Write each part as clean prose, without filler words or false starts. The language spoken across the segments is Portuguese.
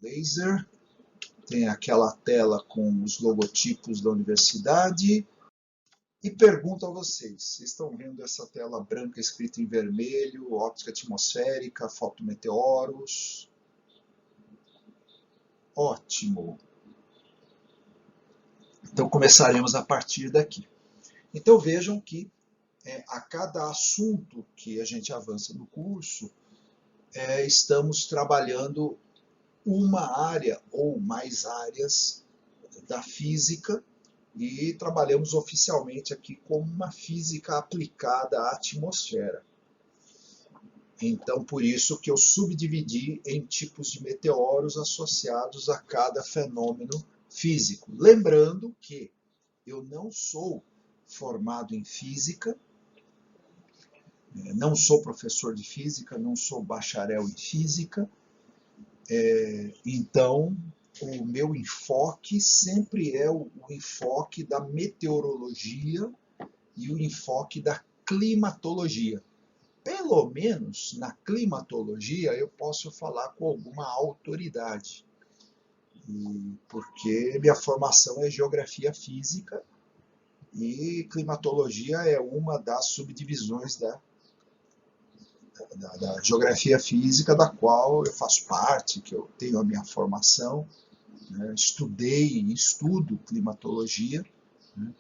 laser, tem aquela tela com os logotipos da universidade, e pergunto a vocês estão vendo essa tela branca escrita em vermelho, óptica atmosférica, fotometeoros? Ótimo! Então começaremos a partir daqui. Então vejam que a cada assunto que a gente avança no curso, estamos trabalhando uma área ou mais áreas da física e trabalhamos oficialmente aqui como uma física aplicada à atmosfera. Então, por isso que eu subdividi em tipos de meteoros associados a cada fenômeno físico. Lembrando que eu não sou formado em física, não sou professor de física, não sou bacharel em física, então o meu enfoque sempre é o enfoque da meteorologia e o enfoque da climatologia. Pelo menos na climatologia eu posso falar com alguma autoridade, porque minha formação é geografia física e climatologia é uma das subdivisões da geografia física, da qual eu faço parte, que eu tenho a minha formação, né, estudei e estudo climatologia, né,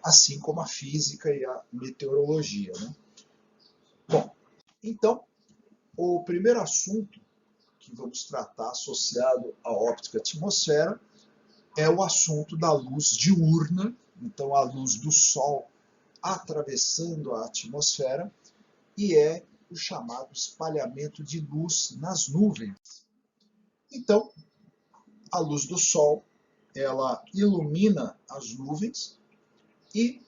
assim como a física e a meteorologia. Né. Bom, então, o primeiro assunto que vamos tratar associado à óptica atmosfera é o assunto da luz diurna, então a luz do Sol atravessando a atmosfera, e é o chamado espalhamento de luz nas nuvens. Então, a luz do Sol, ela ilumina as nuvens e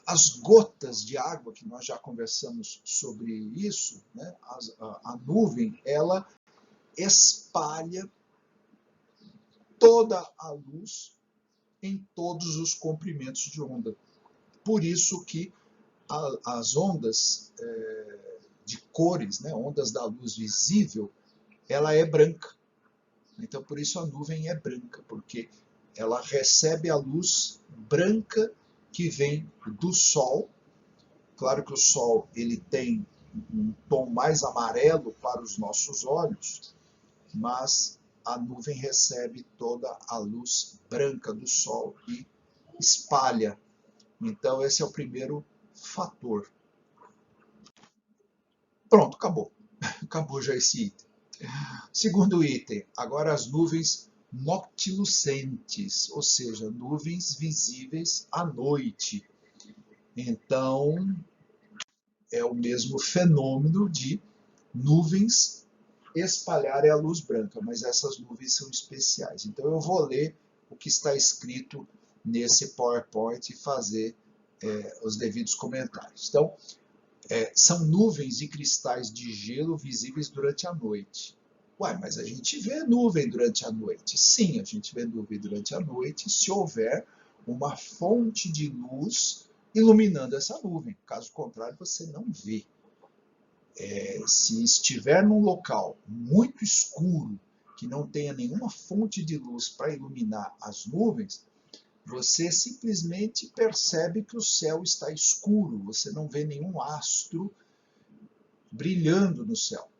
as gotas de água, que nós já conversamos sobre isso, né? A nuvem, ela espalha toda a luz em todos os comprimentos de onda. Por isso que as ondas de cores, né, ondas da luz visível, ela é branca. Então, por isso a nuvem é branca, porque ela recebe a luz branca que vem do Sol. Claro que o Sol ele tem um tom mais amarelo para os nossos olhos, mas a nuvem recebe toda a luz branca do Sol e espalha. Então, esse é o primeiro fator. Pronto, acabou. Acabou já esse item. Segundo item, agora as nuvens noctilucentes, ou seja, nuvens visíveis à noite. Então, é o mesmo fenômeno de nuvens espalharem a luz branca, mas essas nuvens são especiais. Então, eu vou ler o que está escrito nesse PowerPoint e fazer os devidos comentários. Então, são nuvens de cristais de gelo visíveis durante a noite. Ué, mas a gente vê nuvem durante a noite. Sim, a gente vê nuvem durante a noite se houver uma fonte de luz iluminando essa nuvem. Caso contrário, você não vê. Se estiver num local muito escuro, que não tenha nenhuma fonte de luz para iluminar as nuvens, você simplesmente percebe que o céu está escuro, você não vê nenhum astro brilhando no céu.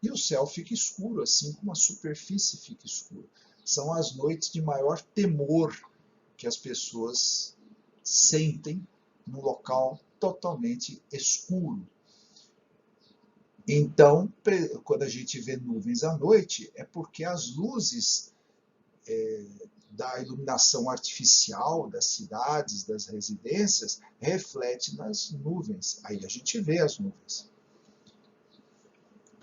E o céu fica escuro, assim como a superfície fica escura. São as noites de maior temor que as pessoas sentem num local totalmente escuro. Então, quando a gente vê nuvens à noite, é porque as luzes da iluminação artificial das cidades, das residências, reflete nas nuvens. Aí a gente vê as nuvens.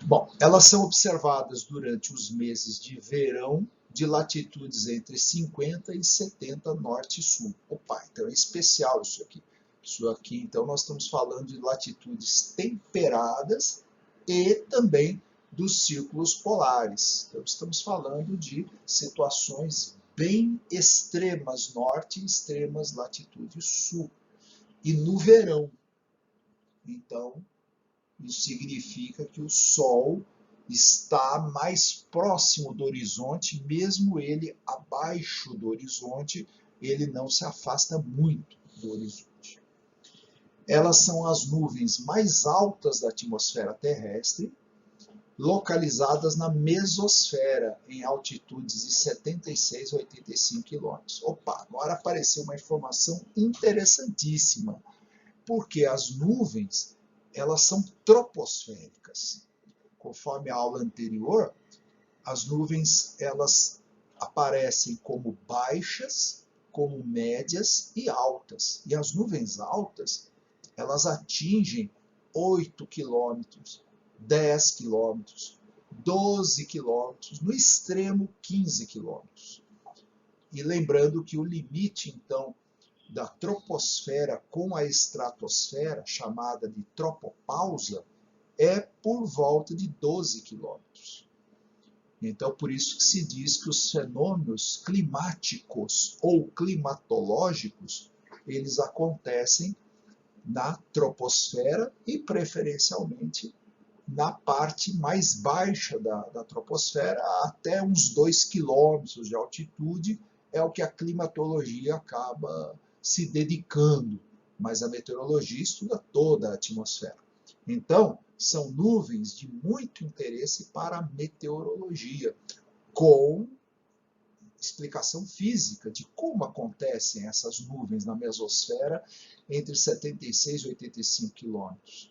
Bom, elas são observadas durante os meses de verão, de latitudes entre 50 e 70 norte e sul. Opa, então é especial isso aqui. Isso aqui, então, nós estamos falando de latitudes temperadas e também dos círculos polares. Então, estamos falando de situações bem extremas norte e extremas latitude sul. E no verão. Então, isso significa que o Sol está mais próximo do horizonte, mesmo ele abaixo do horizonte, ele não se afasta muito do horizonte. Elas são as nuvens mais altas da atmosfera terrestre, localizadas na mesosfera, em altitudes de 76 a 85 quilômetros. Opa, agora apareceu uma informação interessantíssima, porque as nuvens, elas são troposféricas. Conforme a aula anterior, as nuvens, elas aparecem como baixas, como médias e altas. E as nuvens altas, elas atingem 8 quilômetros, 10 quilômetros, 12 quilômetros, no extremo 15 quilômetros. E lembrando que o limite, então, da troposfera com a estratosfera, chamada de tropopausa, é por volta de 12 quilômetros. Então, por isso que se diz que os fenômenos climáticos ou climatológicos, eles acontecem na troposfera e, preferencialmente, na parte mais baixa da troposfera, até uns 2 quilômetros de altitude, é o que a climatologia acaba se dedicando, mas a meteorologia estuda toda a atmosfera. Então, são nuvens de muito interesse para a meteorologia, com explicação física de como acontecem essas nuvens na mesosfera entre 76 e 85 quilômetros.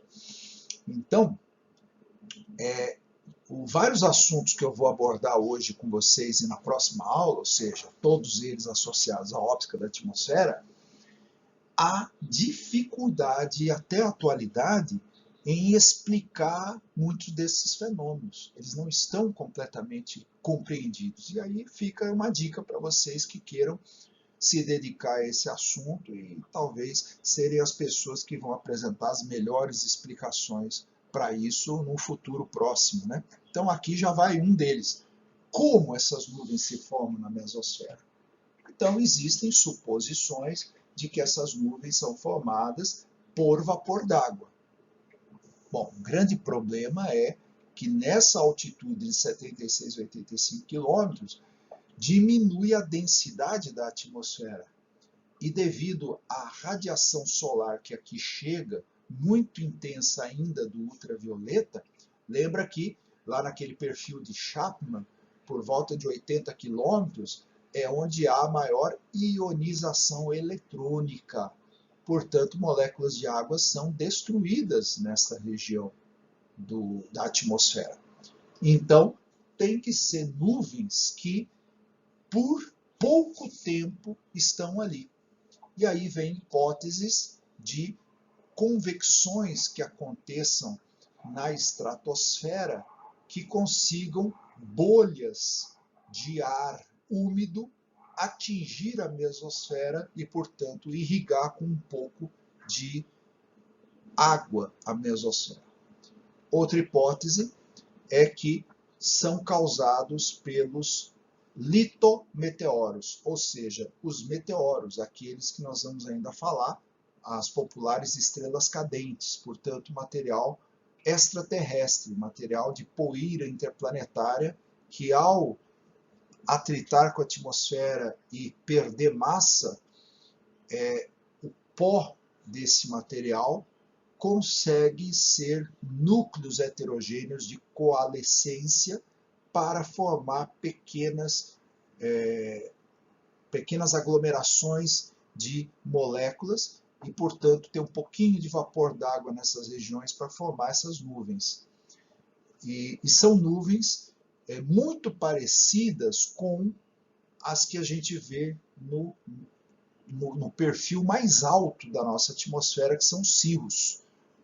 Então, vários assuntos que eu vou abordar hoje com vocês e na próxima aula, ou seja, todos eles associados à óptica da atmosfera, há dificuldade e até a atualidade em explicar muitos desses fenômenos. Eles não estão completamente compreendidos. E aí fica uma dica para vocês que queiram se dedicar a esse assunto e talvez serem as pessoas que vão apresentar as melhores explicações para isso no futuro próximo, né? Então aqui já vai um deles. Como essas nuvens se formam na mesosfera? Então existem suposições de que essas nuvens são formadas por vapor d'água. Bom, o grande problema é que nessa altitude de 76 a 85 quilômetros, diminui a densidade da atmosfera. E devido à radiação solar que aqui chega, muito intensa ainda do ultravioleta, lembra que lá naquele perfil de Chapman, por volta de 80 quilômetros, é onde há maior ionização eletrônica. Portanto, moléculas de água são destruídas nessa região da atmosfera. Então, tem que ser nuvens que, por pouco tempo, estão ali. E aí vem hipóteses de convecções que aconteçam na estratosfera que consigam bolhas de ar úmido atingir a mesosfera e, portanto, irrigar com um pouco de água a mesosfera. Outra hipótese é que são causados pelos litometeoros, ou seja, os meteoros, aqueles que nós vamos ainda falar, as populares estrelas cadentes, portanto, material extraterrestre, material de poeira interplanetária que, ao atritar com a atmosfera e perder massa, o pó desse material consegue ser núcleos heterogêneos de coalescência para formar pequenas aglomerações de moléculas e, portanto, ter um pouquinho de vapor d'água nessas regiões para formar essas nuvens. E são nuvens muito parecidas com as que a gente vê no perfil mais alto da nossa atmosfera, que são cirros,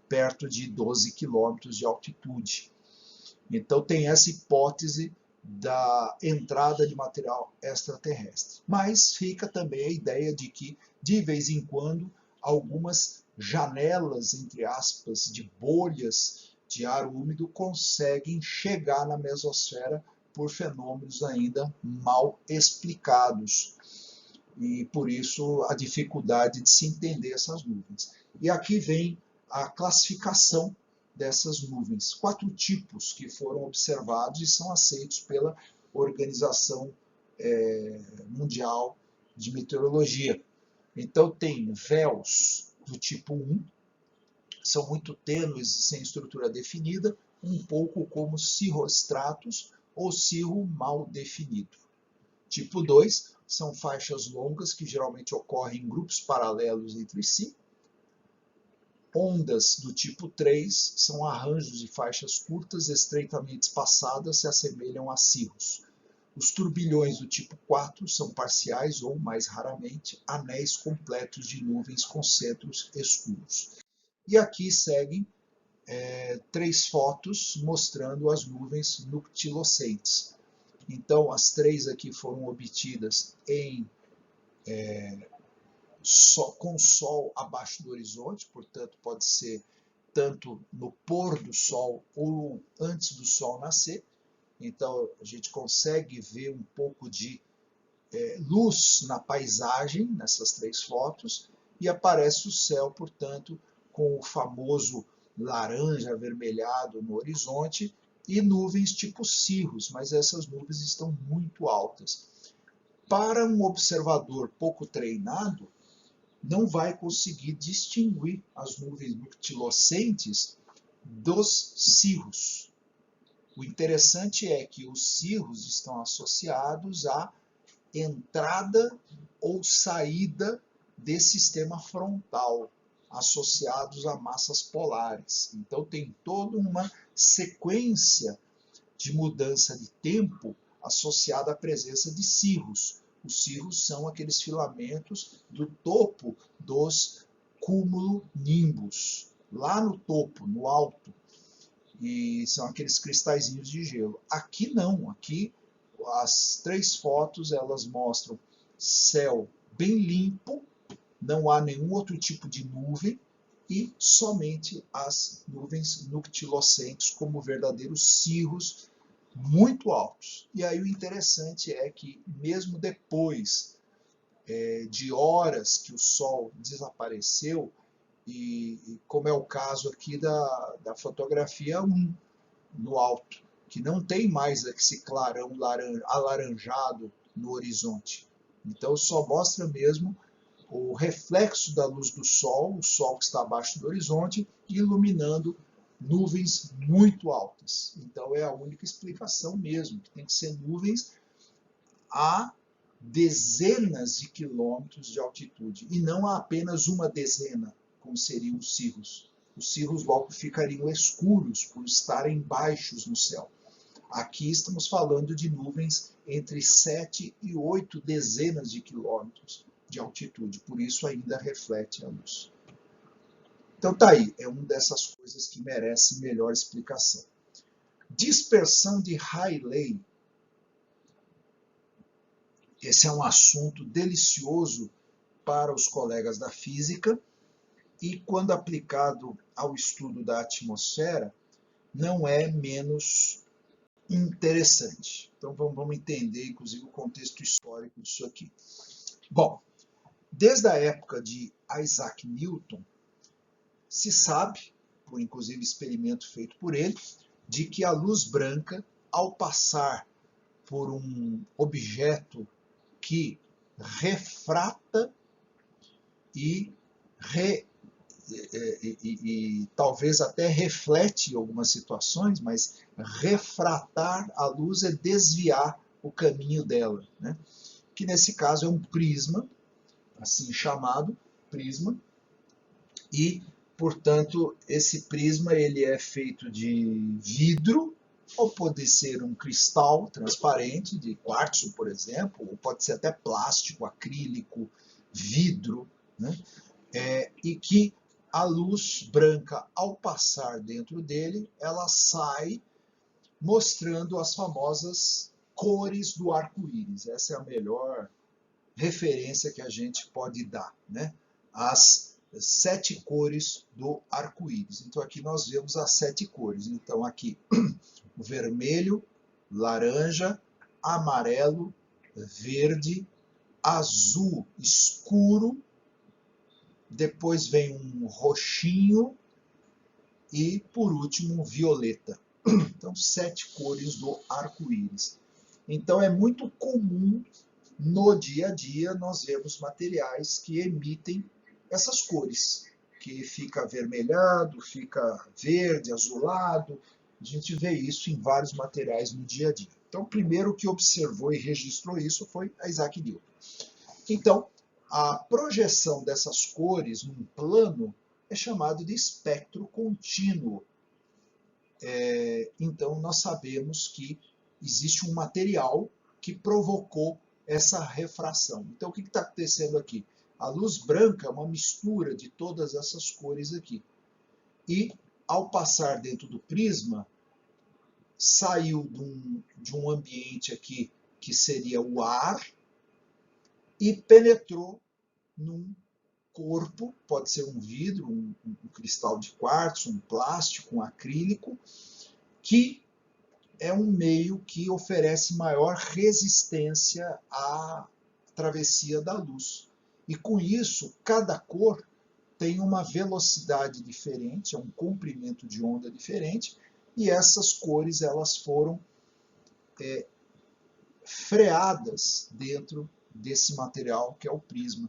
perto de 12 quilômetros de altitude. Então tem essa hipótese da entrada de material extraterrestre. Mas fica também a ideia de que, de vez em quando, algumas janelas, entre aspas, de bolhas de ar úmido conseguem chegar na mesosfera por fenômenos ainda mal explicados. E por isso a dificuldade de se entender essas nuvens. E aqui vem a classificação dessas nuvens. 4 tipos que foram observados e são aceitos pela Organização Mundial de Meteorologia. Então tem véus do tipo 1, são muito tênues e sem estrutura definida, um pouco como cirrostratos ou cirro mal definido. Tipo 2 são faixas longas que geralmente ocorrem em grupos paralelos entre si. Ondas do tipo 3 são arranjos de faixas curtas estreitamente espaçadas, se assemelham a cirros. Os turbilhões do tipo 4 são parciais ou, mais raramente, anéis completos de nuvens com centros escuros. E aqui seguem 3 fotos mostrando as nuvens noctilescentes. Então, as 3 aqui foram obtidas com sol abaixo do horizonte, portanto, pode ser tanto no pôr do sol ou antes do sol nascer. Então, a gente consegue ver um pouco de luz na paisagem nessas 3 fotos e aparece o céu, portanto, com o famoso laranja avermelhado no horizonte e nuvens tipo cirros, mas essas nuvens estão muito altas. Para um observador pouco treinado, não vai conseguir distinguir as nuvens noctilescentes dos cirros. O interessante é que os cirros estão associados à entrada ou saída desse sistema frontal, associados a massas polares. Então tem toda uma sequência de mudança de tempo associada à presença de cirros. Os cirros são aqueles filamentos do topo dos cumulonimbus, lá no topo, no alto, e são aqueles cristalzinhos de gelo. Aqui não, aqui as 3 fotos elas mostram céu bem limpo, não há nenhum outro tipo de nuvem e somente as nuvens noctilescentes como verdadeiros cirros muito altos. E aí o interessante é que mesmo depois de horas que o Sol desapareceu, e como é o caso aqui da fotografia 1, no alto, que não tem mais esse clarão alaranjado no horizonte. Então só mostra mesmo o reflexo da luz do Sol, o Sol que está abaixo do horizonte, iluminando nuvens muito altas. Então é a única explicação mesmo, que tem que ser nuvens a dezenas de quilômetros de altitude, e não a apenas uma dezena, como seriam os cirros. Os cirros logo ficariam escuros por estarem baixos no céu. Aqui estamos falando de nuvens entre 7 e 8 dezenas de quilômetros de altitude, por isso ainda reflete a luz. Então tá aí, é uma dessas coisas que merece melhor explicação. Dispersão de Rayleigh. Esse é um assunto delicioso para os colegas da física e, quando aplicado ao estudo da atmosfera, não é menos interessante. Então vamos entender, inclusive, o contexto histórico disso aqui. Bom, desde a época de Isaac Newton, se sabe, por inclusive experimento feito por ele, de que a luz branca, ao passar por um objeto que refrata e talvez até reflete em algumas situações, mas refratar a luz é desviar o caminho dela, né? Que nesse caso é um prisma, assim chamado prisma, e, portanto, esse prisma ele é feito de vidro, ou pode ser um cristal transparente, de quartzo, por exemplo, ou pode ser até plástico, acrílico, vidro, né? E que a luz branca, ao passar dentro dele, ela sai mostrando as famosas cores do arco-íris. Essa é a melhor referência que a gente pode dar, né? As 7 cores do arco-íris. Então aqui nós vemos as 7 cores. Então aqui o vermelho, laranja, amarelo, verde, azul escuro, depois vem um roxinho, e, por último, um violeta. Então, 7 cores do arco-íris. Então, é muito comum no dia a dia nós vemos materiais que emitem essas cores, que fica avermelhado, fica verde, azulado. A gente vê isso em vários materiais no dia a dia. Então, o primeiro que observou e registrou isso foi Isaac Newton. Então, a projeção dessas cores num plano é chamado de espectro contínuo. Então, nós sabemos que existe um material que provocou essa refração. Então, o que está acontecendo aqui? A luz branca é uma mistura de todas essas cores aqui. E, ao passar dentro do prisma, saiu de um ambiente aqui que seria o ar e penetrou num corpo, pode ser um vidro, um cristal de quartzo, um plástico, um acrílico, que é um meio que oferece maior resistência à travessia da luz. E com isso, cada cor tem uma velocidade diferente, é um comprimento de onda diferente, e essas cores elas foram freadas dentro desse material que é o prisma.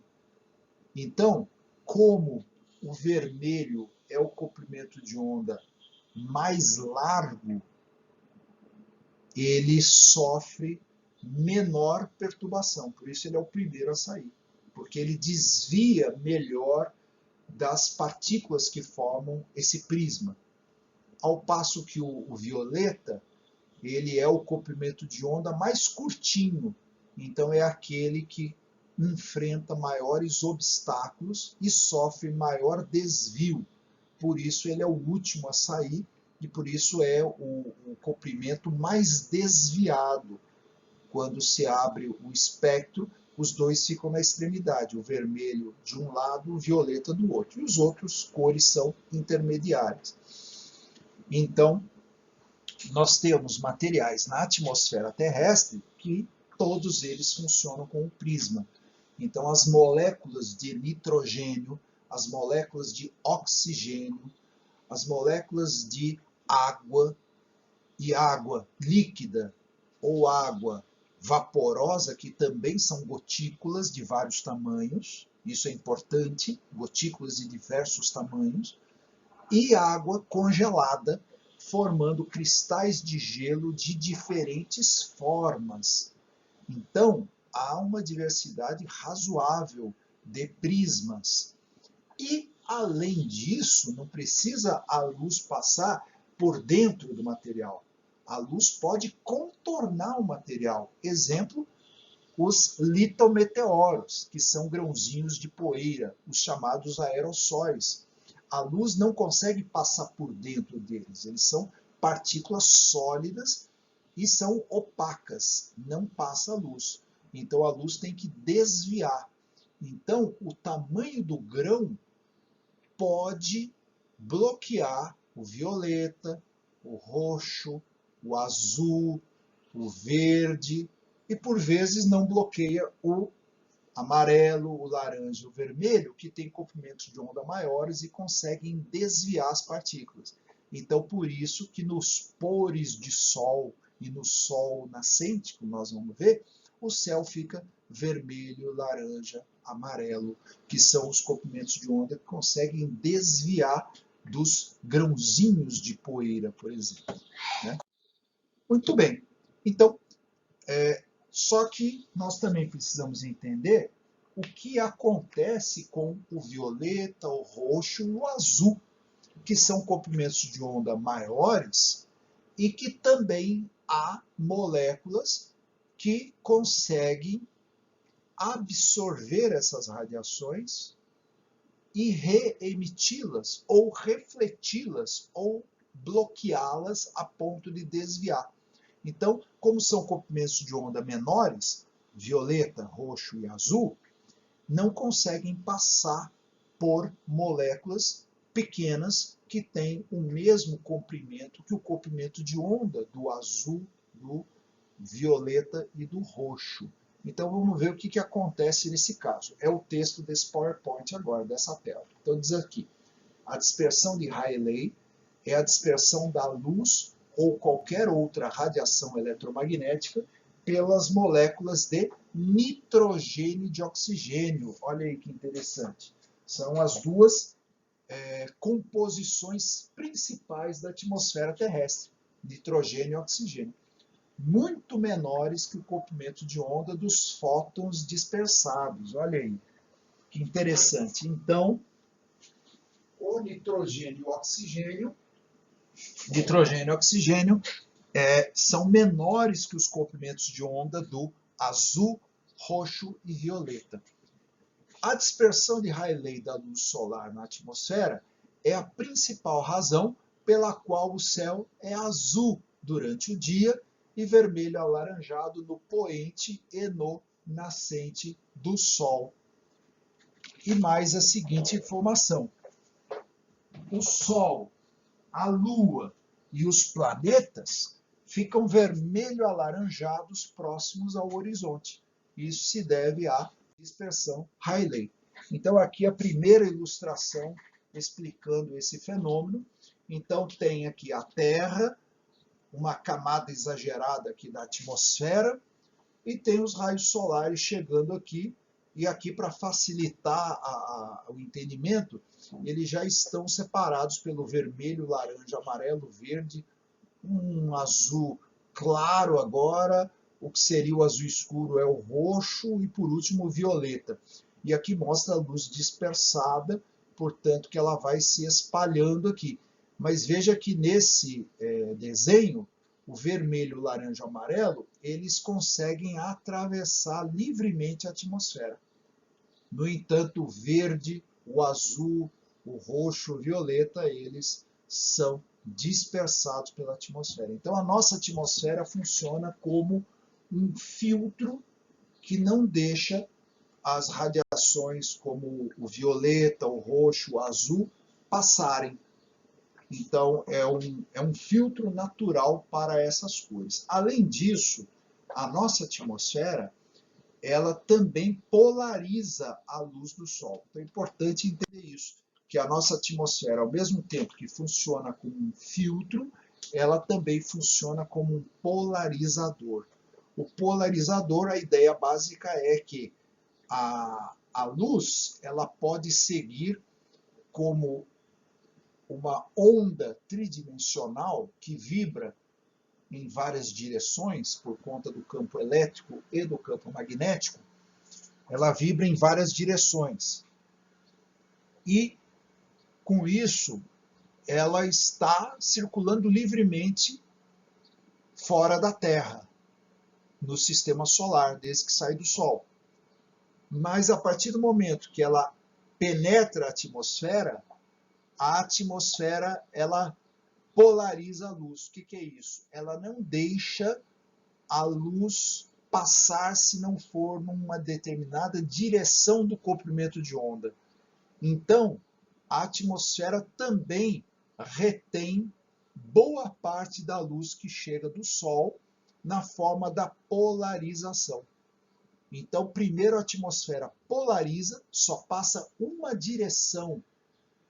Então, como o vermelho é o comprimento de onda mais largo, ele sofre menor perturbação, por isso ele é o primeiro a sair, porque ele desvia melhor das partículas que formam esse prisma. Ao passo que o violeta, ele é o comprimento de onda mais curtinho, então é aquele que enfrenta maiores obstáculos e sofre maior desvio. Por isso ele é o último a sair e por isso é o comprimento mais desviado. Quando se abre o espectro, os dois ficam na extremidade, o vermelho de um lado, o violeta do outro. E os outros cores são intermediárias. Então, nós temos materiais na atmosfera terrestre que todos eles funcionam com o prisma. Então, as moléculas de nitrogênio, as moléculas de oxigênio, as moléculas de água e água líquida ou água vaporosa, que também são gotículas de vários tamanhos, isso é importante, gotículas de diversos tamanhos, e água congelada, formando cristais de gelo de diferentes formas. Então, há uma diversidade razoável de prismas. E, além disso, não precisa a luz passar por dentro do material. A luz pode contornar o material. Exemplo, os litometeoros, que são grãozinhos de poeira, os chamados aerossóis. A luz não consegue passar por dentro deles. Eles são partículas sólidas e são opacas, não passa a luz. Então a luz tem que desviar. Então o tamanho do grão pode bloquear o violeta, o roxo, o azul, o verde e por vezes não bloqueia o amarelo, o laranja e o vermelho, que tem comprimentos de onda maiores e conseguem desviar as partículas. Então, por isso que nos pores de sol e no sol nascente, como nós vamos ver, o céu fica vermelho, laranja, amarelo, que são os comprimentos de onda que conseguem desviar dos grãozinhos de poeira, por exemplo. Né? Muito bem. Então, só que nós também precisamos entender o que acontece com o violeta, o roxo e o azul, que são comprimentos de onda maiores e que também há moléculas que conseguem absorver essas radiações e reemiti-las, ou refleti-las, ou bloqueá-las a ponto de desviar. Então, como são comprimentos de onda menores, violeta, roxo e azul, não conseguem passar por moléculas pequenas que têm o mesmo comprimento que o comprimento de onda do azul, do violeta e do roxo. Então vamos ver o que acontece nesse caso. É o texto desse PowerPoint agora, dessa tela. Então diz aqui, a dispersão de Rayleigh é a dispersão da luz ou qualquer outra radiação eletromagnética pelas moléculas de nitrogênio e de oxigênio. Olha aí que interessante. São as duas composições principais da atmosfera terrestre, nitrogênio e oxigênio, muito menores que o comprimento de onda dos fótons dispersados. Olha aí, que interessante. Então, o nitrogênio e oxigênio são menores que os comprimentos de onda do azul, roxo e violeta. A dispersão de Rayleigh da luz solar na atmosfera é a principal razão pela qual o céu é azul durante o dia e vermelho alaranjado no poente e no nascente do Sol. E mais a seguinte informação: o Sol, a Lua e os planetas ficam vermelho-alaranjados próximos ao horizonte. Isso se deve à dispersão Rayleigh. Então, aqui a primeira ilustração explicando esse fenômeno. Então, tem aqui a Terra, uma camada exagerada aqui da atmosfera, e tem os raios solares chegando aqui. E aqui, para facilitar o entendimento, eles já estão separados pelo vermelho, laranja, amarelo, verde, um azul claro agora, o que seria o azul escuro é o roxo e, por último, o violeta. E aqui mostra a luz dispersada, portanto, que ela vai se espalhando aqui. Mas veja que nesse desenho, o vermelho, o laranja e o amarelo, eles conseguem atravessar livremente a atmosfera. No entanto, o verde, o azul, o roxo, o violeta, eles são dispersados pela atmosfera. Então, a nossa atmosfera funciona como um filtro que não deixa as radiações como o violeta, o roxo, o azul passarem. Então, é um filtro natural para essas cores. Além disso, a nossa atmosfera ela também polariza a luz do Sol. Então é importante entender isso, que a nossa atmosfera, ao mesmo tempo que funciona como um filtro, ela também funciona como um polarizador. O polarizador, a ideia básica é que a luz ela pode seguir como uma onda tridimensional que vibra em várias direções, por conta do campo elétrico e do campo magnético, ela vibra em várias direções. E, com isso, ela está circulando livremente fora da Terra, no sistema solar, desde que sai do Sol. Mas, a partir do momento que ela penetra a atmosfera ela polariza a luz. O que é isso? Ela não deixa a luz passar se não for numa determinada direção do comprimento de onda. Então, a atmosfera também retém boa parte da luz que chega do Sol na forma da polarização. Então, primeiro a atmosfera polariza, só passa uma direção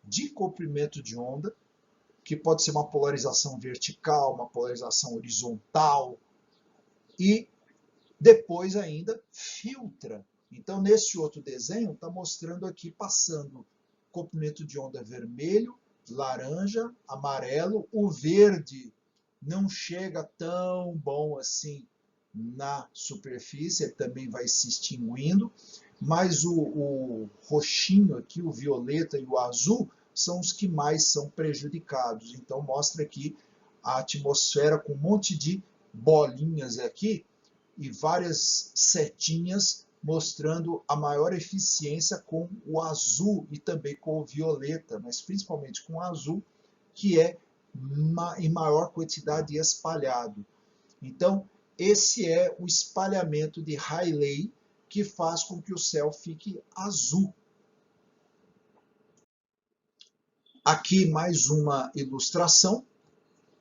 de comprimento de onda, que pode ser uma polarização vertical, uma polarização horizontal, e depois ainda filtra. Então, nesse outro desenho, está mostrando aqui passando comprimento de onda vermelho, laranja, amarelo. O verde não chega tão bom assim na superfície, ele também vai se extinguindo, mas o roxinho aqui, o violeta e o azul, são os que mais são prejudicados. Então, mostra aqui a atmosfera com um monte de bolinhas aqui e várias setinhas mostrando a maior eficiência com o azul e também com o violeta, mas principalmente com o azul, que é em maior quantidade espalhado. Então, esse é o espalhamento de Rayleigh que faz com que o céu fique azul. Aqui mais uma ilustração,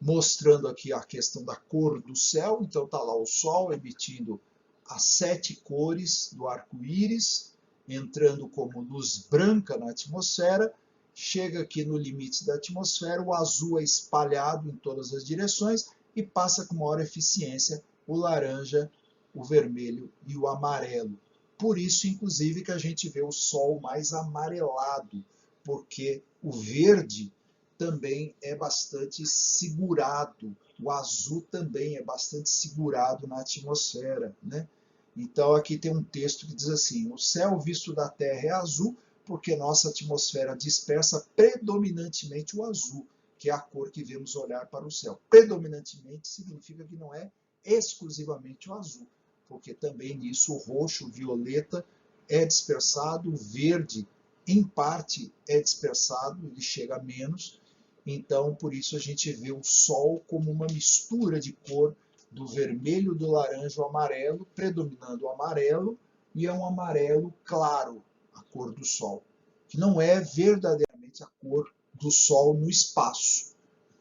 mostrando aqui a questão da cor do céu. Então está lá o Sol emitindo as 7 cores do arco-íris, entrando como luz branca na atmosfera, chega aqui no limite da atmosfera, o azul é espalhado em todas as direções e passa com maior eficiência o laranja, o vermelho e o amarelo. Por isso, inclusive, que a gente vê o Sol mais amarelado, porque o verde também é bastante segurado, o azul também é bastante segurado na atmosfera, né? Então aqui tem um texto que diz assim: o céu visto da Terra é azul porque nossa atmosfera dispersa predominantemente o azul, que é a cor que vemos olhar para o céu. Predominantemente significa que não é exclusivamente o azul, porque também nisso o roxo, o violeta é dispersado, o verde em parte é dispersado, ele chega a menos. Então, por isso a gente vê o Sol como uma mistura de cor do vermelho, do laranja, o amarelo, predominando o amarelo, e é um amarelo claro, a cor do Sol, que não é verdadeiramente a cor do Sol no espaço.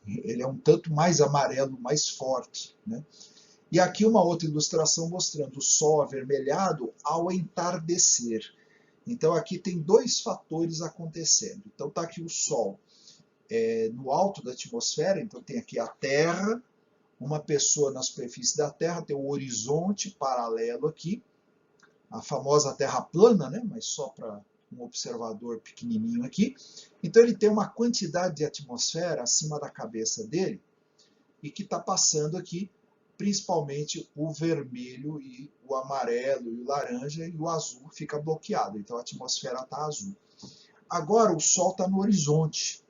Ele é um tanto mais amarelo, mais forte, né? E aqui uma outra ilustração mostrando o Sol avermelhado ao entardecer. Então aqui tem dois fatores acontecendo. Então está aqui o Sol no alto da atmosfera, então tem aqui a Terra, uma pessoa na superfície da Terra, tem um horizonte paralelo aqui, a famosa Terra plana, né? Mas só para um observador pequenininho aqui. Então ele tem uma quantidade de atmosfera acima da cabeça dele e que está passando aqui principalmente o vermelho e o amarelo e o laranja, e o azul fica bloqueado, então a atmosfera está azul. Agora o Sol está no horizonte.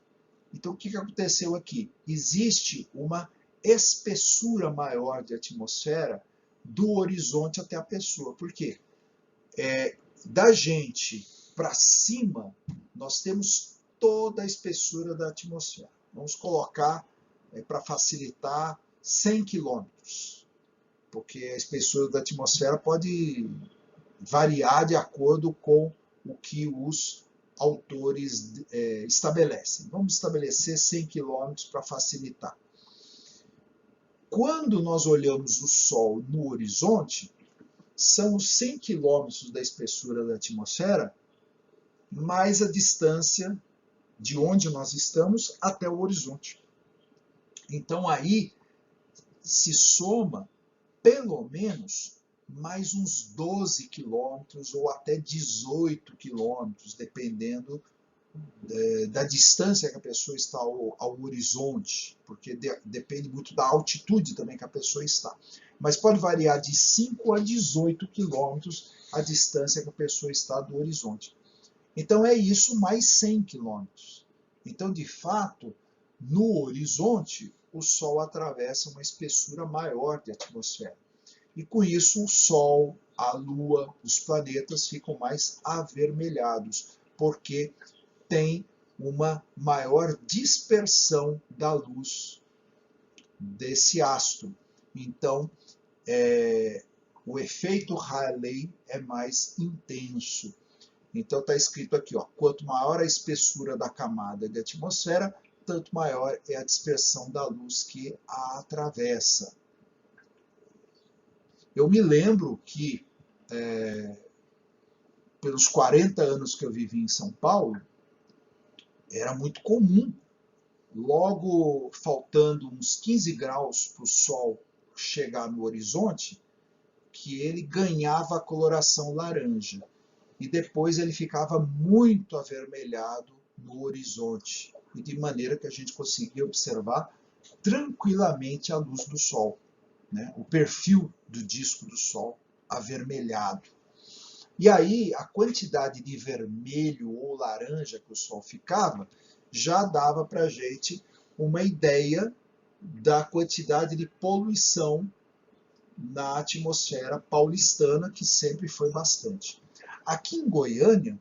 Então o que aconteceu aqui? Existe uma espessura maior de atmosfera do horizonte até a pessoa. Por quê? Da gente para cima, nós temos toda a espessura da atmosfera. Vamos colocar, para facilitar, 100 quilômetros, porque a espessura da atmosfera pode variar de acordo com o que os autores estabelecem. Vamos estabelecer 100 quilômetros para facilitar. Quando nós olhamos o Sol no horizonte, são os 100 quilômetros da espessura da atmosfera mais a distância de onde nós estamos até o horizonte. Então aí se soma pelo menos mais uns 12 quilômetros ou até 18 quilômetros, dependendo da distância que a pessoa está ao horizonte, porque depende muito da altitude também que a pessoa está. Mas pode variar de 5 a 18 quilômetros a distância que a pessoa está do horizonte. Então é isso mais 100 quilômetros. Então, de fato, no horizonte, o Sol atravessa uma espessura maior de atmosfera. E com isso o Sol, a Lua, os planetas ficam mais avermelhados, porque tem uma maior dispersão da luz desse astro. Então, o efeito Rayleigh é mais intenso. Então está escrito aqui, ó, quanto maior a espessura da camada de atmosfera, tanto maior é a dispersão da luz que a atravessa. Eu me lembro que, pelos 40 anos que eu vivi em São Paulo, era muito comum, logo faltando uns 15 graus para o Sol chegar no horizonte, que ele ganhava a coloração laranja. E depois ele ficava muito avermelhado no horizonte, e de maneira que a gente conseguia observar tranquilamente a luz do Sol, né? O perfil do disco do Sol avermelhado. E aí a quantidade de vermelho ou laranja que o Sol ficava já dava para a gente uma ideia da quantidade de poluição na atmosfera paulistana, que sempre foi bastante. Aqui em Goiânia,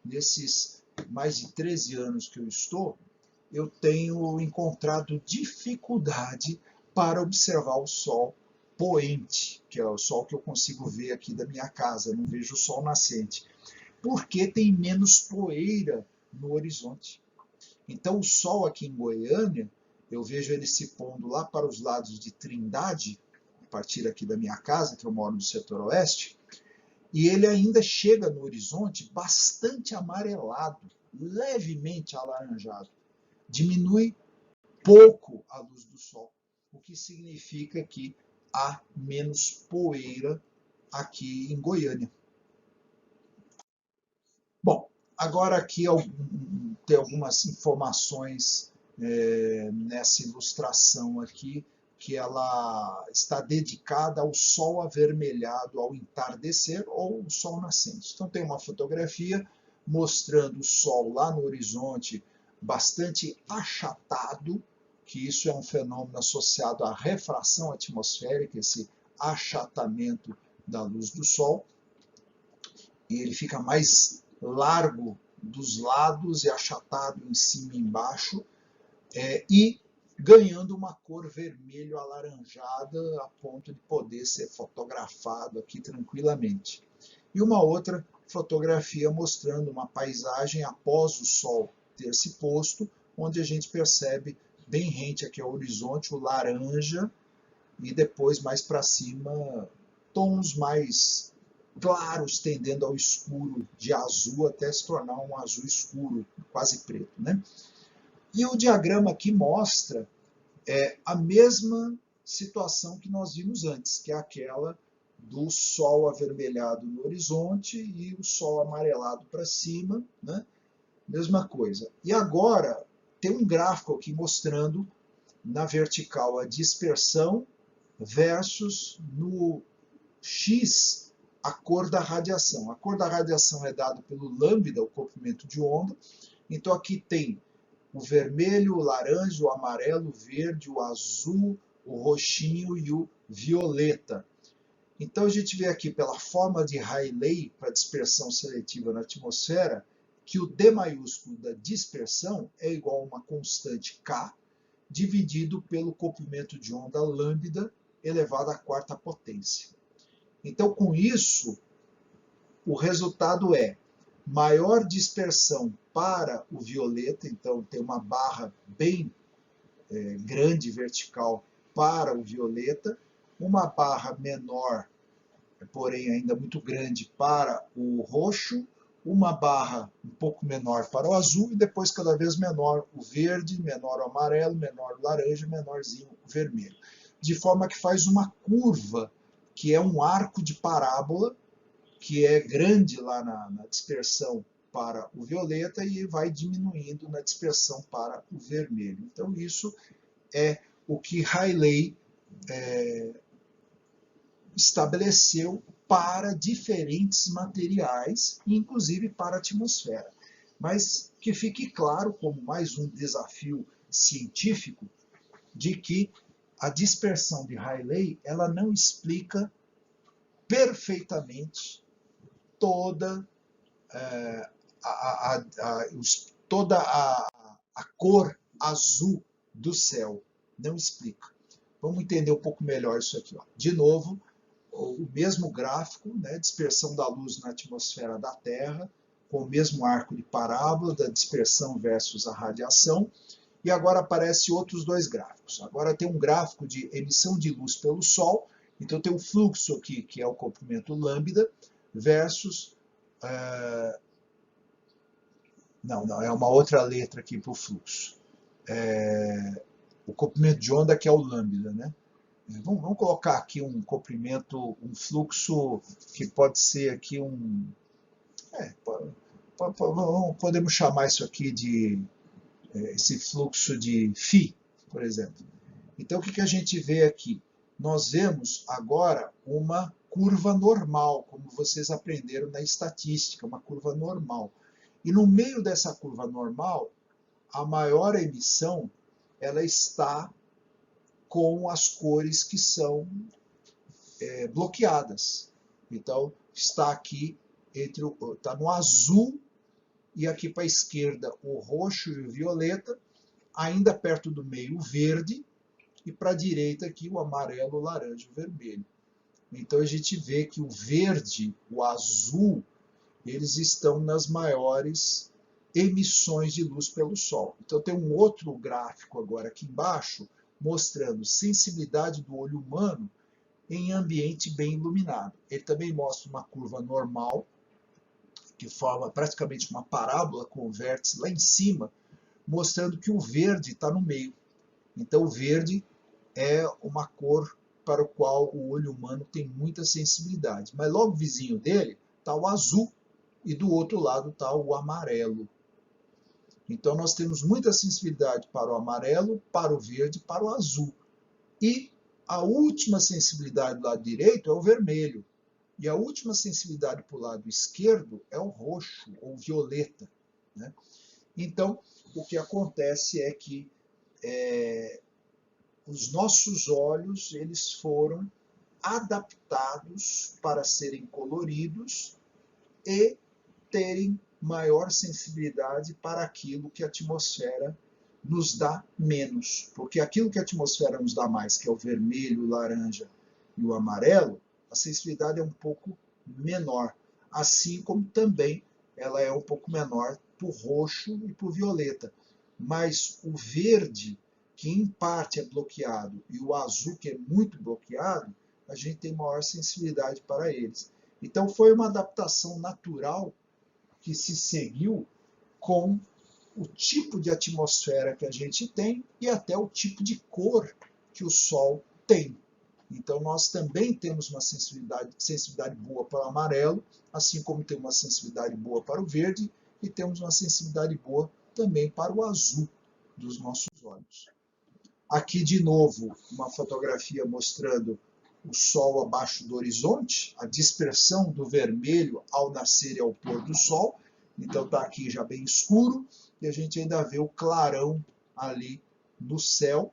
nesses mais de 13 anos que eu estou, eu tenho encontrado dificuldade para observar o Sol poente, que é o Sol que eu consigo ver aqui da minha casa, não vejo o Sol nascente, porque tem menos poeira no horizonte. Então o Sol aqui em Goiânia, eu vejo ele se pondo lá para os lados de Trindade, a partir aqui da minha casa, que eu moro no setor oeste, e ele ainda chega no horizonte bastante amarelado, levemente alaranjado. Diminui pouco a luz do sol, o que significa que há menos poeira aqui em Goiânia. Bom, agora aqui tem algumas informações nessa ilustração aqui, que ela está dedicada ao sol avermelhado ao entardecer ou o sol nascente. Então tem uma fotografia mostrando o sol lá no horizonte bastante achatado, que isso é um fenômeno associado à refração atmosférica, esse achatamento da luz do sol, e ele fica mais largo dos lados e achatado em cima e embaixo, e ganhando uma cor vermelho alaranjada a ponto de poder ser fotografado aqui tranquilamente. E uma outra fotografia mostrando uma paisagem após o sol ter se posto, onde a gente percebe bem rente aqui ao horizonte o laranja e depois mais para cima tons mais claros tendendo ao escuro de azul até se tornar um azul escuro, quase preto, né? E o diagrama aqui mostra a mesma situação que nós vimos antes, que é aquela do sol avermelhado no horizonte e o sol amarelado para cima, né? Mesma coisa. E agora tem um gráfico aqui mostrando na vertical a dispersão versus no X a cor da radiação. A cor da radiação é dada pelo lambda, o comprimento de onda. Então aqui tem o vermelho, o laranja, o amarelo, o verde, o azul, o roxinho e o violeta. Então a gente vê aqui pela forma de Rayleigh para dispersão seletiva na atmosfera que o D maiúsculo da dispersão é igual a uma constante K dividido pelo comprimento de onda lambda elevado à quarta potência. Então com isso o resultado é maior dispersão para o violeta, então tem uma barra bem grande vertical para o violeta, uma barra menor, porém ainda muito grande, para o roxo, uma barra um pouco menor para o azul e depois cada vez menor o verde, menor o amarelo, menor o laranja, menorzinho o vermelho. De forma que faz uma curva, que é um arco de parábola, que é grande lá na dispersão para o violeta e vai diminuindo na dispersão para o vermelho. Então isso é o que Rayleigh estabeleceu para diferentes materiais, inclusive para a atmosfera. Mas que fique claro, como mais um desafio científico, de que a dispersão de Rayleigh ela não explica perfeitamente toda toda a cor azul do céu. Não explica. Vamos entender um pouco melhor isso aqui. Ó. De novo, o mesmo gráfico, né, dispersão da luz na atmosfera da Terra, com o mesmo arco de parábola da dispersão versus a radiação. E agora aparecem outros dois gráficos. Agora tem um gráfico de emissão de luz pelo Sol. Então tem o fluxo aqui, que é o comprimento lambda, versus... Não, é uma outra letra aqui para o fluxo. O comprimento de onda que é o lambda, né? Vamos colocar aqui um comprimento, um fluxo que pode ser aqui podemos chamar isso aqui de esse fluxo de φ, por exemplo. Então o que a gente vê aqui? Nós vemos agora uma curva normal, como vocês aprenderam na estatística, uma curva normal. E no meio dessa curva normal, a maior emissão ela está com as cores que são bloqueadas. Então, está aqui está no azul e aqui para a esquerda o roxo e o violeta, ainda perto do meio o verde e para a direita aqui o amarelo, o laranja e o vermelho. Então a gente vê que o verde, o azul, eles estão nas maiores emissões de luz pelo Sol. Então tem um outro gráfico agora aqui embaixo, mostrando sensibilidade do olho humano em ambiente bem iluminado. Ele também mostra uma curva normal, que forma praticamente uma parábola com o vértice lá em cima, mostrando que o verde está no meio. Então o verde é uma cor para o qual o olho humano tem muita sensibilidade. Mas logo vizinho dele está o azul e do outro lado está o amarelo. Então nós temos muita sensibilidade para o amarelo, para o verde, para o azul. E a última sensibilidade do lado direito é o vermelho. E a última sensibilidade para o lado esquerdo é o roxo ou violeta, né? Então, o que acontece é que os nossos olhos eles foram adaptados para serem coloridos e terem maior sensibilidade para aquilo que a atmosfera nos dá menos. Porque aquilo que a atmosfera nos dá mais, que é o vermelho, o laranja e o amarelo, a sensibilidade é um pouco menor. Assim como também ela é um pouco menor para o roxo e para o violeta. Mas o verde, que em parte é bloqueado, e o azul, que é muito bloqueado, a gente tem maior sensibilidade para eles. Então foi uma adaptação natural que se seguiu com o tipo de atmosfera que a gente tem e até o tipo de cor que o Sol tem. Então nós também temos uma sensibilidade boa para o amarelo, assim como temos uma sensibilidade boa para o verde e temos uma sensibilidade boa também para o azul dos nossos olhos. Aqui de novo uma fotografia mostrando o Sol abaixo do horizonte, a dispersão do vermelho ao nascer e ao pôr do Sol. Então está aqui já bem escuro e a gente ainda vê o clarão ali no céu.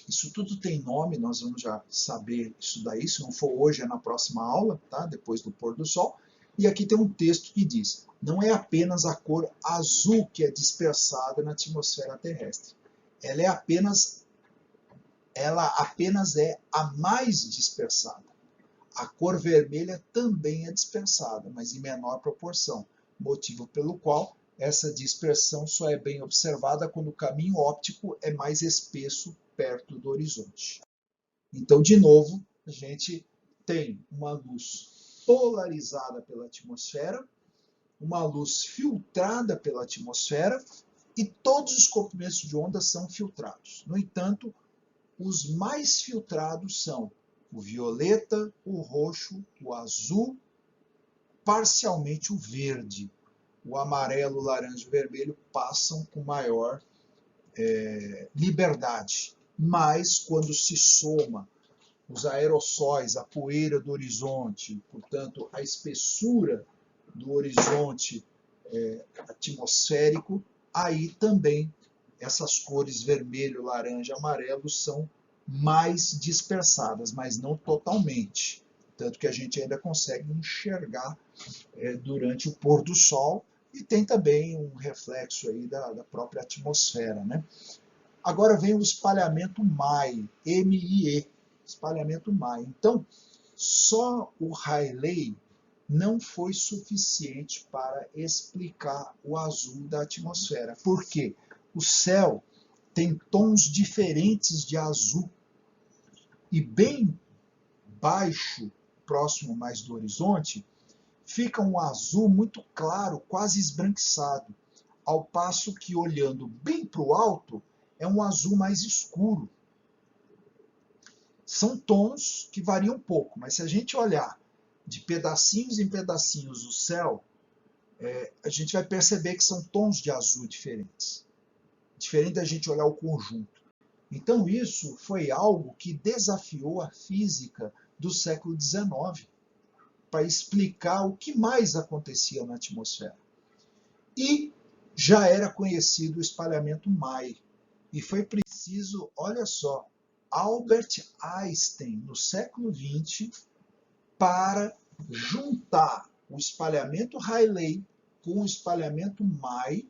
Isso tudo tem nome, nós vamos já saber isso daí, se não for hoje é na próxima aula, tá? Depois do pôr do sol. E aqui tem um texto que diz, não é apenas a cor azul que é dispersada na atmosfera terrestre, ela apenas é a mais dispersada. A cor vermelha também é dispersada, mas em menor proporção, motivo pelo qual essa dispersão só é bem observada quando o caminho óptico é mais espesso perto do horizonte. Então, de novo, a gente tem uma luz polarizada pela atmosfera, uma luz filtrada pela atmosfera e todos os comprimentos de onda são filtrados. No entanto, os mais filtrados são o violeta, o roxo, o azul, parcialmente o verde. O amarelo, o laranja e o vermelho passam com maior liberdade. Mas quando se soma os aerossóis, a poeira do horizonte, portanto, a espessura do horizonte atmosférico, aí também essas cores vermelho, laranja, amarelo são mais dispersadas, mas não totalmente. Tanto que a gente ainda consegue enxergar durante o pôr do sol e tem também um reflexo aí da própria atmosfera, né? Agora vem o espalhamento MAI, M-I-E, espalhamento MAI. Então, só o Rayleigh não foi suficiente para explicar o azul da atmosfera. Por quê? O céu tem tons diferentes de azul e bem baixo, próximo mais do horizonte, fica um azul muito claro, quase esbranquiçado, ao passo que olhando bem para o alto é um azul mais escuro. São tons que variam um pouco, mas se a gente olhar de pedacinhos em pedacinhos o céu, a gente vai perceber que são tons de azul diferentes. Diferente da gente olhar o conjunto. Então isso foi algo que desafiou a física do século XIX para explicar o que mais acontecia na atmosfera. E já era conhecido o espalhamento MAI. E foi preciso, olha só, Albert Einstein, no século XX, para juntar o espalhamento Rayleigh com o espalhamento MAI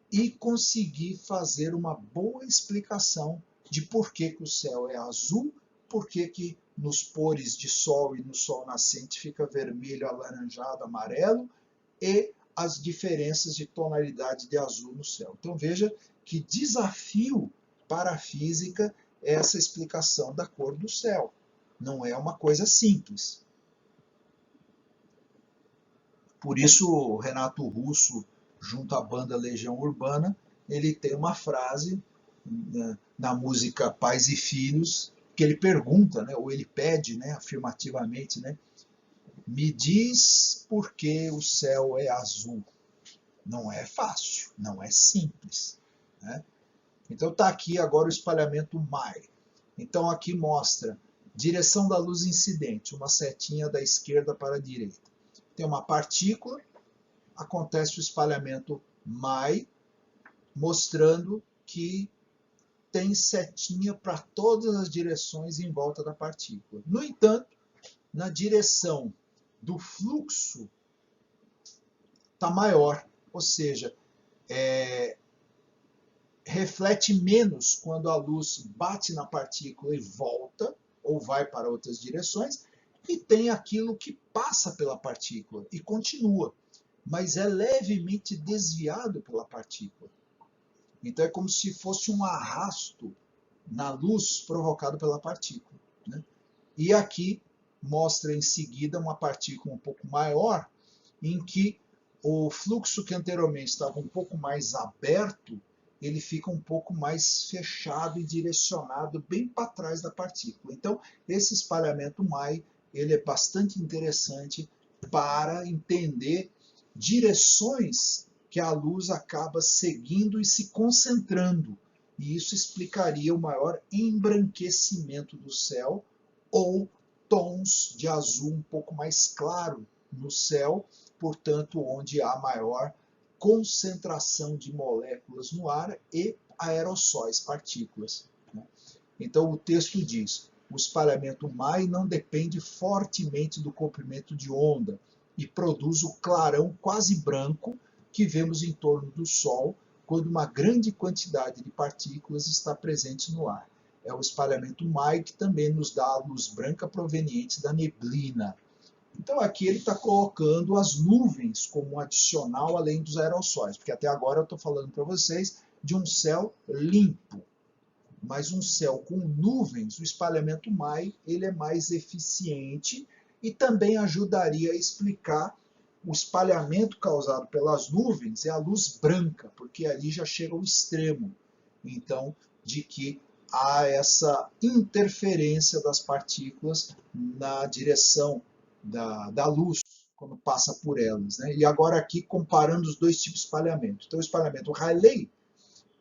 e conseguir fazer uma boa explicação de por que o céu é azul, por que nos pôres de sol e no sol nascente fica vermelho, alaranjado, amarelo, e as diferenças de tonalidade de azul no céu. Então veja que desafio para a física é essa explicação da cor do céu. Não é uma coisa simples. Por isso, o Renato Russo, junto à banda Legião Urbana, ele tem uma frase na música Pais e Filhos, que ele pergunta, né, ou ele pede, né, afirmativamente, né, me diz por que o céu é azul. Não é fácil, não é simples, né? Então está aqui agora o espalhamento MAI. Então aqui mostra direção da luz incidente, uma setinha da esquerda para a direita. Tem uma partícula, acontece o espalhamento MAI, mostrando que tem setinha para todas as direções em volta da partícula. No entanto, na direção do fluxo está maior, ou seja, reflete menos quando a luz bate na partícula e volta, ou vai para outras direções, e tem aquilo que passa pela partícula e continua, mas é levemente desviado pela partícula. Então é como se fosse um arrasto na luz provocado pela partícula, né? E aqui mostra em seguida uma partícula um pouco maior, em que o fluxo que anteriormente estava um pouco mais aberto, ele fica um pouco mais fechado e direcionado bem para trás da partícula. Então, esse espalhamento MAI, ele é bastante interessante para entender direções que a luz acaba seguindo e se concentrando. E isso explicaria o maior embranquecimento do céu ou tons de azul um pouco mais claro no céu, portanto, onde há maior concentração de moléculas no ar e aerossóis, partículas. Então, o texto diz: o espalhamento MAI não depende fortemente do comprimento de onda e produz o clarão quase branco que vemos em torno do Sol quando uma grande quantidade de partículas está presente no ar. É o espalhamento MAI que também nos dá a luz branca proveniente da neblina. Então aqui ele está colocando as nuvens como um adicional além dos aerossóis, porque até agora eu estou falando para vocês de um céu limpo. Mas um céu com nuvens, o espalhamento MAI, ele é mais eficiente e também ajudaria a explicar o espalhamento causado pelas nuvens é a luz branca, porque ali já chega ao extremo, então, de que há essa interferência das partículas na direção da luz, quando passa por elas, né? E agora aqui comparando os dois tipos de espalhamento. Então, o espalhamento Rayleigh,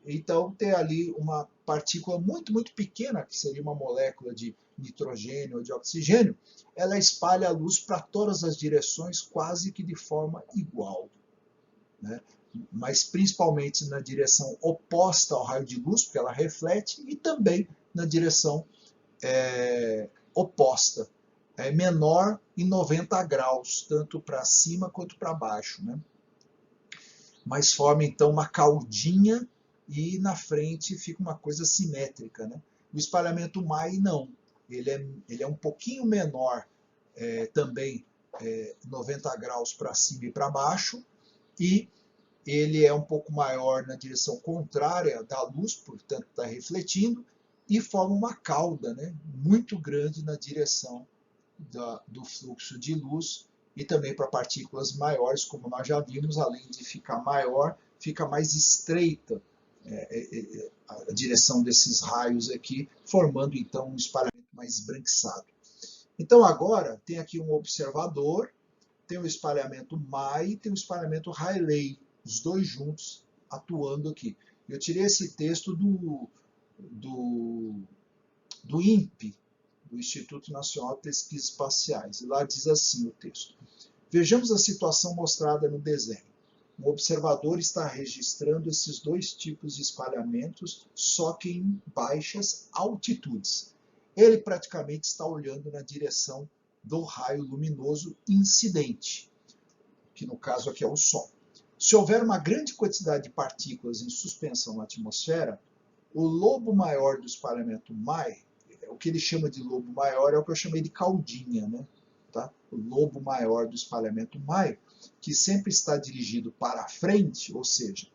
então tem ali uma partícula muito, muito pequena, que seria uma molécula de nitrogênio ou de oxigênio, ela espalha a luz para todas as direções quase que de forma igual, né? Mas principalmente na direção oposta ao raio de luz, porque ela reflete, e também na direção oposta, é menor em 90 graus, tanto para cima quanto para baixo, né? Mas forma então uma caudinha e na frente fica uma coisa simétrica, né? O espalhamento MAI não, ele é um pouquinho menor, também 90 graus para cima e para baixo, e ele é um pouco maior na direção contrária da luz, portanto está refletindo, e forma uma cauda, né, muito grande na direção do fluxo de luz, e também para partículas maiores, como nós já vimos, além de ficar maior, fica mais estreita a direção desses raios aqui, formando então um espalhamento mais esbranquiçado. Então agora tem aqui um observador, tem o espalhamento MAI e tem o espalhamento Rayleigh, os dois juntos atuando aqui. Eu tirei esse texto do INPE, do Instituto Nacional de Pesquisas Espaciais, e lá diz assim o texto: vejamos a situação mostrada no desenho. O observador está registrando esses dois tipos de espalhamentos, só que em baixas altitudes. Ele praticamente está olhando na direção do raio luminoso incidente, que no caso aqui é o Sol. Se houver uma grande quantidade de partículas em suspensão na atmosfera, o lobo maior do espalhamento MAI, o que ele chama de lobo maior é o que eu chamei de caudinha, né? Tá? O lobo maior do espalhamento MAI, que sempre está dirigido para frente, ou seja,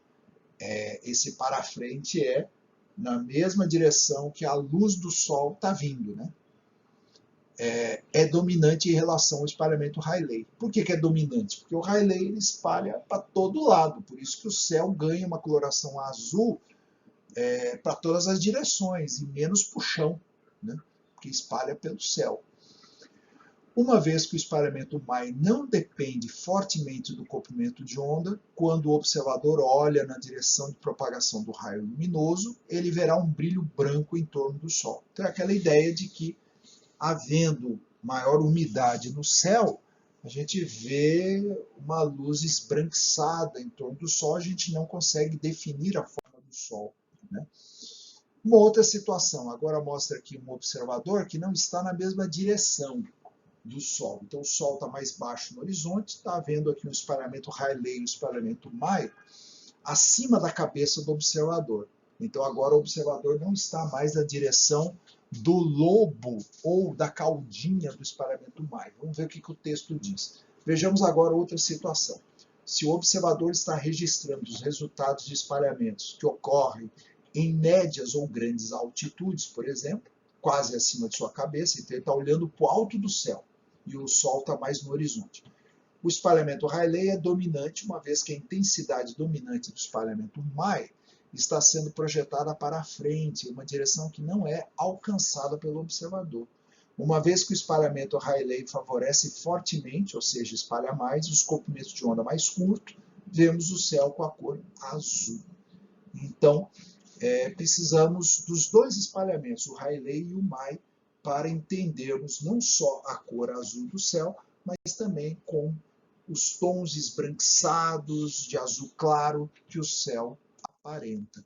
esse para frente é na mesma direção que a luz do Sol está vindo, né? é dominante em relação ao espalhamento Rayleigh. Por que é dominante? Porque o Rayleigh ele espalha para todo lado, por isso que o céu ganha uma coloração azul para todas as direções e menos para o chão, né? Que espalha pelo céu. Uma vez que o espalhamento MAI não depende fortemente do comprimento de onda, quando o observador olha na direção de propagação do raio luminoso, ele verá um brilho branco em torno do Sol. Então é aquela ideia de que, havendo maior umidade no céu, a gente vê uma luz esbranquiçada em torno do Sol, a gente não consegue definir a forma do Sol, né? Uma outra situação, agora mostra aqui um observador que não está na mesma direção do Sol. Então o Sol está mais baixo no horizonte, está havendo aqui um espalhamento Rayleigh, um espalhamento MAI, acima da cabeça do observador. Então agora o observador não está mais na direção do lobo ou da caudinha do espalhamento MAI. Vamos ver o que o texto diz. Vejamos agora outra situação. Se o observador está registrando os resultados de espalhamentos que ocorrem em médias ou grandes altitudes, por exemplo, quase acima de sua cabeça, então ele está olhando para o alto do céu e o Sol está mais no horizonte. O espalhamento Rayleigh é dominante, uma vez que a intensidade dominante do espalhamento MAI está sendo projetada para a frente, em uma direção que não é alcançada pelo observador. Uma vez que o espalhamento Rayleigh favorece fortemente, ou seja, espalha mais, os comprimentos de onda mais curtos, vemos o céu com a cor azul. Então, precisamos dos dois espalhamentos, o Rayleigh e o MAI, para entendermos não só a cor azul do céu, mas também com os tons esbranquiçados de azul claro que o céu aparenta.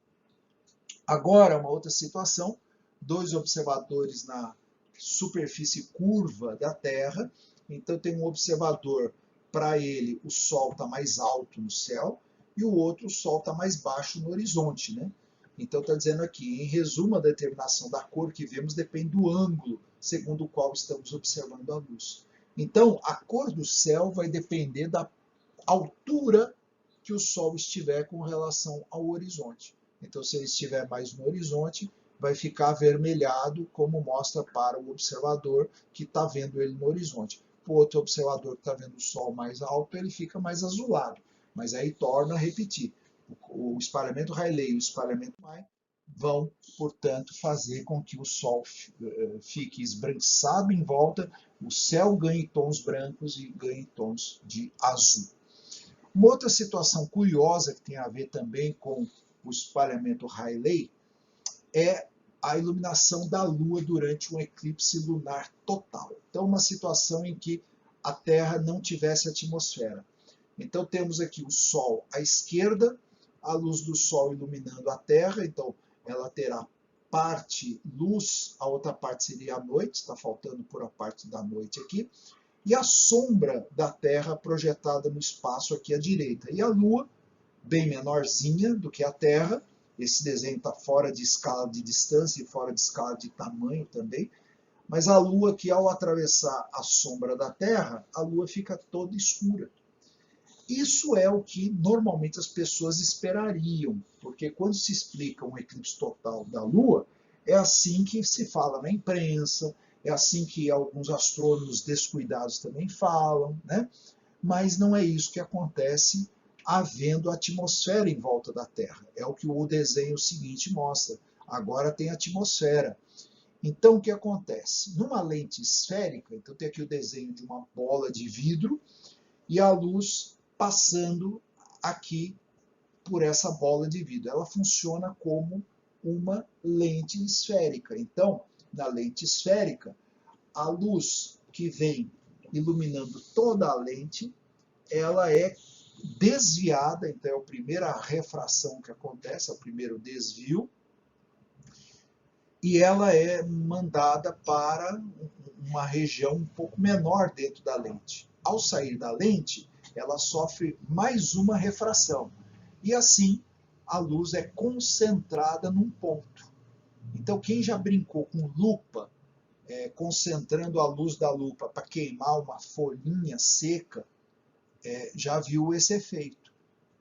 Agora, uma outra situação, dois observadores na superfície curva da Terra. Então tem um observador, para ele o Sol está mais alto no céu, e o outro o Sol está mais baixo no horizonte, né? Então está dizendo aqui, em resumo, a determinação da cor que vemos depende do ângulo segundo o qual estamos observando a luz. Então, a cor do céu vai depender da altura que o Sol estiver com relação ao horizonte. Então, se ele estiver mais no horizonte, vai ficar avermelhado, como mostra para o observador que está vendo ele no horizonte. Para o outro observador que está vendo o Sol mais alto, ele fica mais azulado. Mas aí torna a repetir. O espalhamento Rayleigh e o espalhamento MAI vão, portanto, fazer com que o Sol fique esbranquiçado em volta, o céu ganhe tons brancos e ganhe tons de azul. Uma outra situação curiosa que tem a ver também com o espalhamento Rayleigh é a iluminação da Lua durante um eclipse lunar total. Então, uma situação em que a Terra não tivesse atmosfera. Então, temos aqui o Sol à esquerda, a luz do Sol iluminando a Terra, então ela terá parte luz, a outra parte seria a noite, está faltando por a parte da noite aqui, e a sombra da Terra projetada no espaço aqui à direita. E a Lua, bem menorzinha do que a Terra, esse desenho está fora de escala de distância e fora de escala de tamanho também, mas a Lua que ao atravessar a sombra da Terra, a Lua fica toda escura. Isso é o que normalmente as pessoas esperariam, porque quando se explica um eclipse total da Lua, é assim que se fala na imprensa, é assim que alguns astrônomos descuidados também falam, né? Mas não é isso que acontece havendo atmosfera em volta da Terra. É o que o desenho seguinte mostra. Agora tem atmosfera. Então, o que acontece? Numa lente esférica, então tem aqui o desenho de uma bola de vidro e a luz passando aqui por essa bola de vidro. Ela funciona como uma lente esférica. Então, na lente esférica, a luz que vem iluminando toda a lente, ela é desviada, então é a primeira refração que acontece, é o primeiro desvio, e ela é mandada para uma região um pouco menor dentro da lente. Ao sair da lente, ela sofre mais uma refração, e assim a luz é concentrada num ponto. Então, quem já brincou com lupa, concentrando a luz da lupa para queimar uma folhinha seca, já viu esse efeito.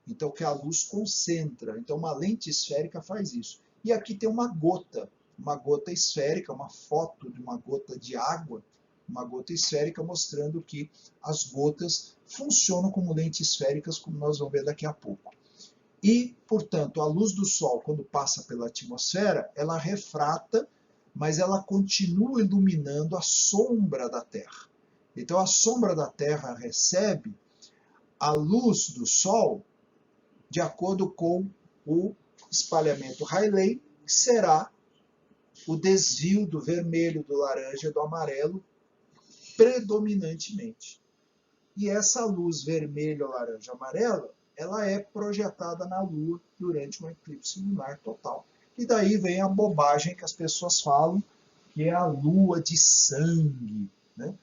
Então, que a luz concentra. Então, uma lente esférica faz isso. E aqui tem uma gota esférica, uma foto de uma gota de água uma gota esférica, mostrando que as gotas funcionam como lentes esféricas, como nós vamos ver daqui a pouco. E, portanto, a luz do Sol, quando passa pela atmosfera, ela refrata, mas ela continua iluminando a sombra da Terra. Então, a sombra da Terra recebe a luz do Sol de acordo com o espalhamento Rayleigh, que será o desvio do vermelho, do laranja e do amarelo predominantemente. E essa luz vermelha, laranja, amarela, ela é projetada na Lua durante um eclipse lunar total. E daí vem a bobagem que as pessoas falam, que é a lua de sangue, né?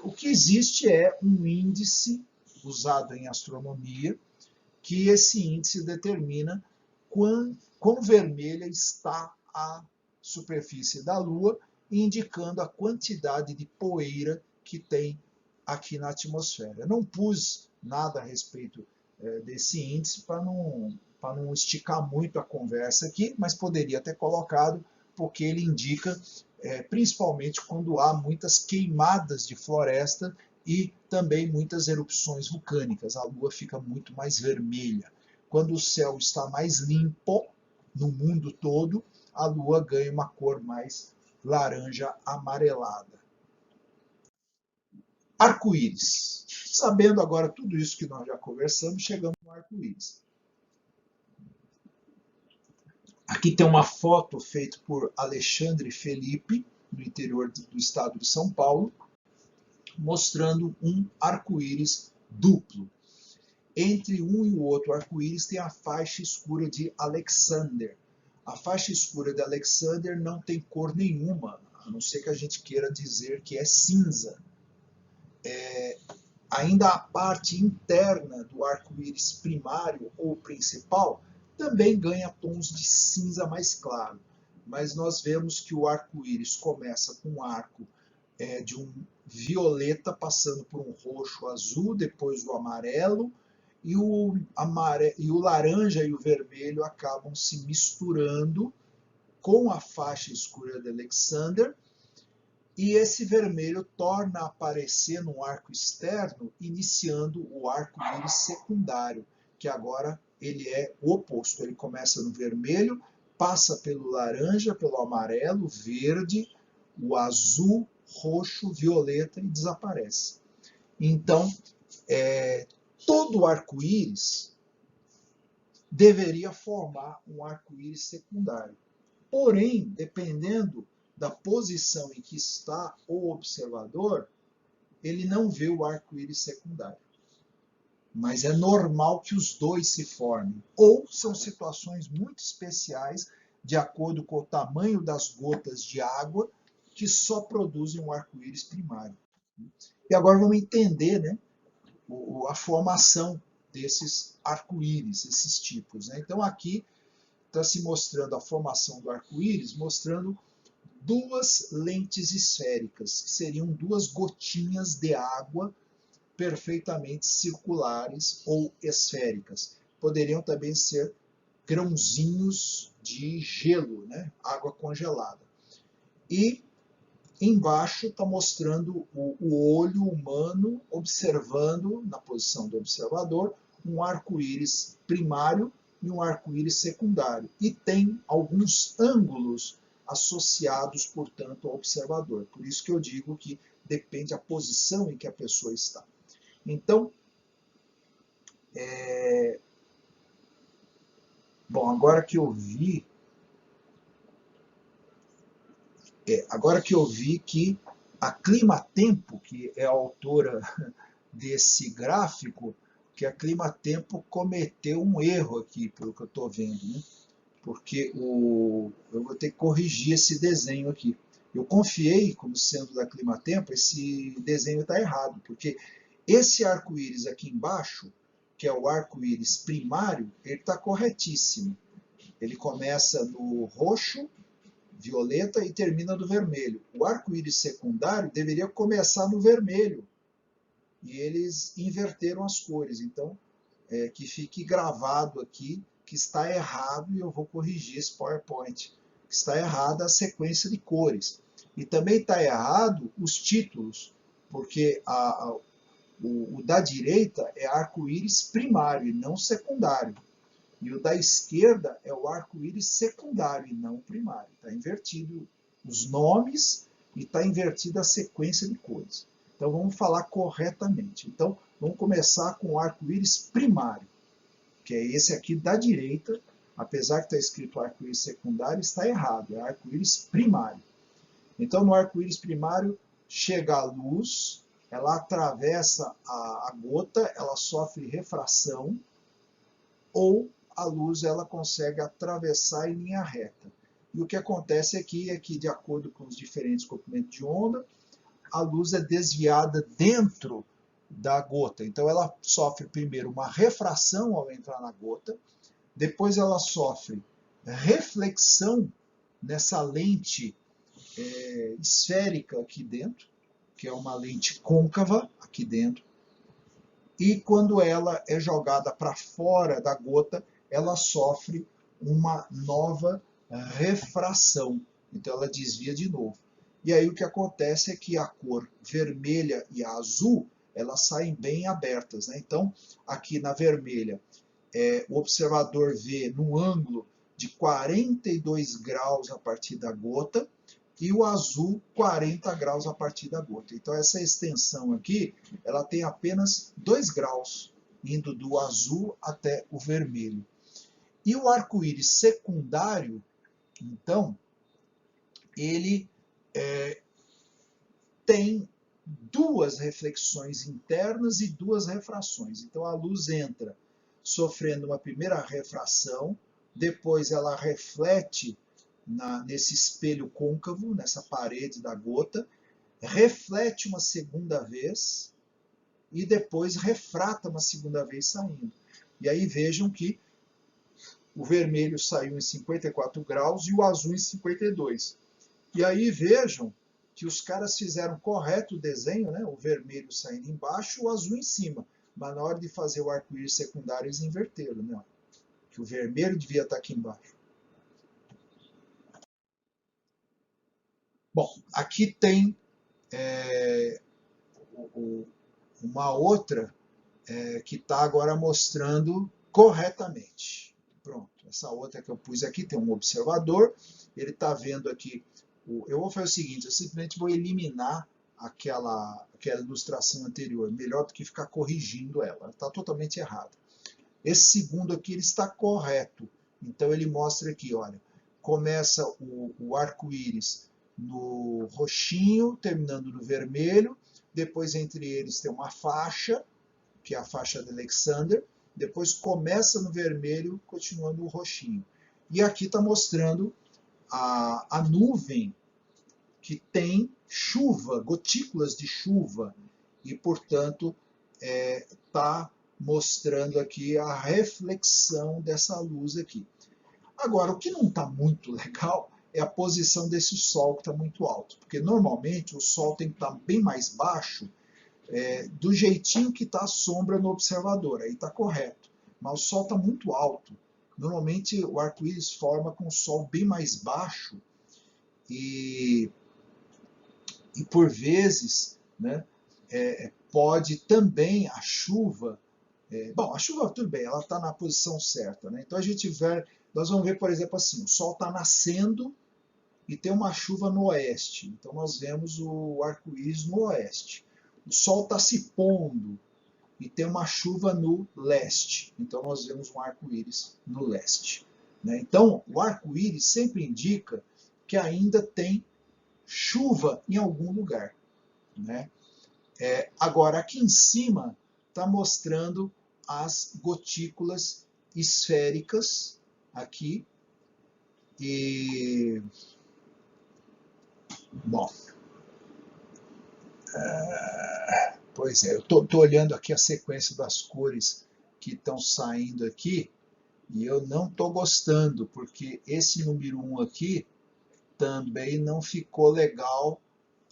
O que existe é um índice usado em astronomia, que esse índice determina quão vermelha está a superfície da Lua, indicando a quantidade de poeira que tem aqui na atmosfera. Eu não pus nada a respeito desse índice para não esticar muito a conversa aqui, mas poderia ter colocado, porque ele indica principalmente quando há muitas queimadas de floresta e também muitas erupções vulcânicas. A Lua fica muito mais vermelha. Quando o céu está mais limpo no mundo todo, a Lua ganha uma cor mais laranja amarelada. Arco-íris. Sabendo agora tudo isso que nós já conversamos, chegamos no arco-íris. Aqui tem uma foto feita por Alexandre Felipe, no interior do estado de São Paulo, mostrando um arco-íris duplo. Entre um e o outro arco-íris tem a faixa escura de Alexander. A faixa escura de Alexander não tem cor nenhuma, a não ser que a gente queira dizer que é cinza. Ainda a parte interna do arco-íris primário ou principal também ganha tons de cinza mais claro. Mas nós vemos que o arco-íris começa com um arco de um violeta passando por um roxo azul, depois o amarelo, e o laranja e o vermelho acabam se misturando com a faixa escura de Alexander, e esse vermelho torna a aparecer no arco externo, iniciando o arco-íris secundário, que agora ele é o oposto. Ele começa no vermelho, passa pelo laranja, pelo amarelo, verde, o azul, roxo, violeta e desaparece. Então, todo arco-íris deveria formar um arco-íris secundário. Porém, dependendo da posição em que está o observador, ele não vê o arco-íris secundário. Mas é normal que os dois se formem. Ou são situações muito especiais, de acordo com o tamanho das gotas de água, que só produzem um arco-íris primário. E agora vamos entender, né, a formação desses arco-íris, esses tipos, né? Então aqui está se mostrando a formação do arco-íris, mostrando duas lentes esféricas, que seriam duas gotinhas de água perfeitamente circulares ou esféricas. Poderiam também ser grãozinhos de gelo, né? Água congelada. E embaixo está mostrando o olho humano observando, na posição do observador, um arco-íris primário e um arco-íris secundário. E tem alguns ângulos associados, portanto, ao observador. Por isso que eu digo que depende da posição em que a pessoa está. Então, bom, agora que eu vi que a Climatempo, que é a autora desse gráfico, que a Climatempo cometeu um erro aqui, pelo que eu estou vendo, né? Porque eu vou ter que corrigir esse desenho aqui. Eu confiei, como sendo da Climatempo, esse desenho está errado, porque esse arco-íris aqui embaixo, que é o arco-íris primário, ele está corretíssimo. Ele começa no roxo, violeta e termina no vermelho. O arco-íris secundário deveria começar no vermelho. E eles inverteram as cores. Então, que fique gravado aqui que está errado, e eu vou corrigir esse PowerPoint, que está errada a sequência de cores. E também está errado os títulos, porque o da direita é arco-íris primário e não secundário. E o da esquerda é o arco-íris secundário e não primário. Está invertido os nomes e está invertida a sequência de cores. Então vamos falar corretamente. Então vamos começar com o arco-íris primário, que é esse aqui da direita. Apesar que está escrito arco-íris secundário, está errado, é arco-íris primário. Então no arco-íris primário chega a luz, ela atravessa a gota, ela sofre refração, ou a luz ela consegue atravessar em linha reta. E o que acontece aqui é que, de acordo com os diferentes comprimentos de onda, a luz é desviada dentro da gota. Então ela sofre primeiro uma refração ao entrar na gota, depois ela sofre reflexão nessa lente esférica aqui dentro, que é uma lente côncava aqui dentro, e quando ela é jogada para fora da gota, ela sofre uma nova refração. Então ela desvia de novo. E aí o que acontece é que a cor vermelha e a azul, elas saem bem abertas, né? Então aqui na vermelha, o observador vê no ângulo de 42 graus a partir da gota, e o azul 40 graus a partir da gota. Então essa extensão aqui, ela tem apenas 2 graus, indo do azul até o vermelho. E o arco-íris secundário, então, ele tem duas reflexões internas e duas refrações. Então a luz entra sofrendo uma primeira refração, depois ela reflete nesse espelho côncavo, nessa parede da gota, reflete uma segunda vez e depois refrata uma segunda vez saindo. E aí vejam que o vermelho saiu em 54 graus e o azul em 52. E aí vejam que os caras fizeram correto o desenho, né? O vermelho saindo embaixo, o azul em cima. Mas na hora de fazer o arco-íris secundário, eles inverteram, né? Que o vermelho devia estar aqui embaixo. Bom, aqui tem uma outra que está agora mostrando corretamente. Pronto, essa outra que eu pus aqui tem um observador, ele está vendo aqui. Eu vou fazer o seguinte, eu simplesmente vou eliminar aquela ilustração anterior, melhor do que ficar corrigindo ela está totalmente errada. Esse segundo aqui ele está correto, então ele mostra aqui, olha, começa o arco-íris no roxinho, terminando no vermelho, depois entre eles tem uma faixa, que é a faixa de Alexander, depois começa no vermelho, continuando no roxinho. E aqui está mostrando a nuvem que tem chuva, gotículas de chuva, e, portanto, está mostrando aqui a reflexão dessa luz aqui. Agora, o que não está muito legal é a posição desse Sol que está muito alto, porque normalmente o Sol tem que estar bem mais baixo, do jeitinho que está a sombra no observador, aí está correto, mas o Sol está muito alto. Normalmente o arco-íris forma com o Sol bem mais baixo e por vezes, né, pode também a chuva, bom, a chuva tudo bem, ela está na posição certa, né? Então nós vamos ver, por exemplo, assim, o Sol está nascendo e tem uma chuva no oeste, então nós vemos o arco-íris no oeste. O Sol está se pondo e tem uma chuva no leste, então nós vemos um arco-íris no leste, né? Então o arco-íris sempre indica que ainda tem chuva em algum lugar, né? Agora aqui em cima está mostrando as gotículas esféricas aqui e bom, pois é, eu estou olhando aqui a sequência das cores que estão saindo aqui e eu não estou gostando porque esse número 1 aqui também não ficou legal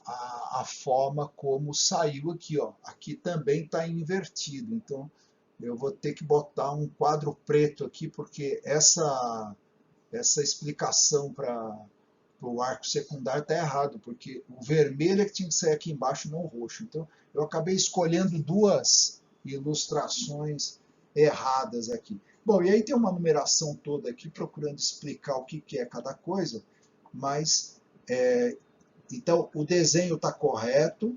a forma como saiu aqui, ó. Aqui também está invertido, então eu vou ter que botar um quadro preto aqui, porque essa explicação para o arco secundário está errado, porque o vermelho é que tinha que sair aqui embaixo, não o roxo. Então, eu acabei escolhendo duas ilustrações erradas aqui. Bom, e aí tem uma numeração toda aqui, procurando explicar o que é cada coisa, mas, então, o desenho está correto,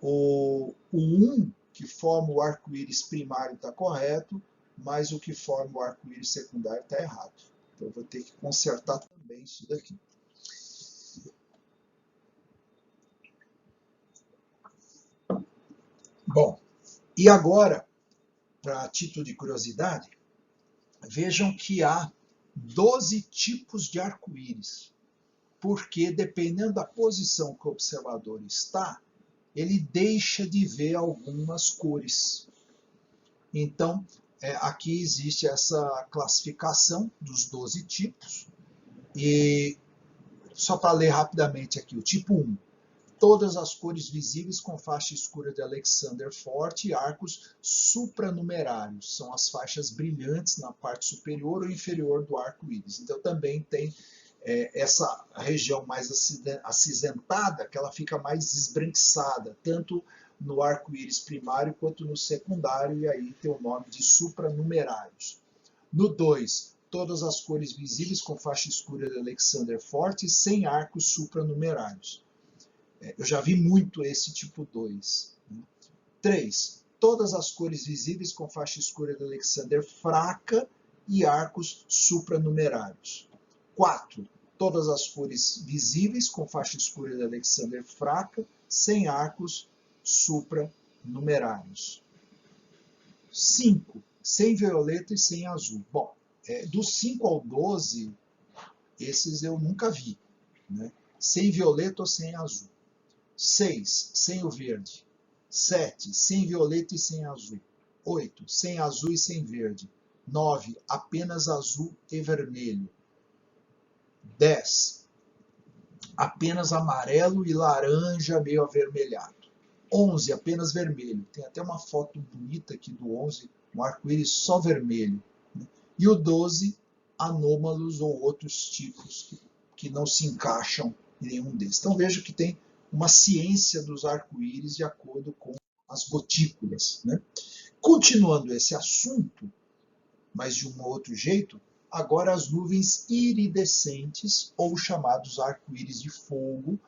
o 1, que forma o arco-íris primário, está correto, mas o que forma o arco-íris secundário está errado. Então, eu vou ter que consertar também isso daqui. Bom, e agora, para título de curiosidade, vejam que há 12 tipos de arco-íris, porque dependendo da posição que o observador está, ele deixa de ver algumas cores. Então, aqui existe essa classificação dos 12 tipos, e só para ler rapidamente aqui, o tipo 1. Todas as cores visíveis com faixa escura de Alexander Forte e arcos supranumerários. São as faixas brilhantes na parte superior ou inferior do arco-íris. Então também tem essa região mais acinzentada, que ela fica mais esbranquiçada, tanto no arco-íris primário quanto no secundário, e aí tem o nome de supranumerários. No 2, todas as cores visíveis com faixa escura de Alexander Forte e sem arcos supranumerários. Eu já vi muito esse tipo 2. 3. Todas as cores visíveis com faixa escura de Alexander fraca e arcos supranumerários. 4. Todas as cores visíveis com faixa escura de Alexander fraca, sem arcos supranumerários. 5. Sem violeta e sem azul. Bom, do 5 ao 12, esses eu nunca vi, né? Sem violeta ou sem azul. 6, sem o verde. 7, sem violeta e sem azul. 8, sem azul e sem verde. 9, apenas azul e vermelho. 10, apenas amarelo e laranja meio avermelhado. 11, apenas vermelho. Tem até uma foto bonita aqui do 11, um arco-íris só vermelho. E o 12, anômalos ou outros tipos que não se encaixam em nenhum desses. Então veja que tem uma ciência dos arco-íris de acordo com as gotículas, né? Continuando esse assunto, mas de um outro jeito, agora as nuvens iridescentes, ou chamados arco-íris de fogo,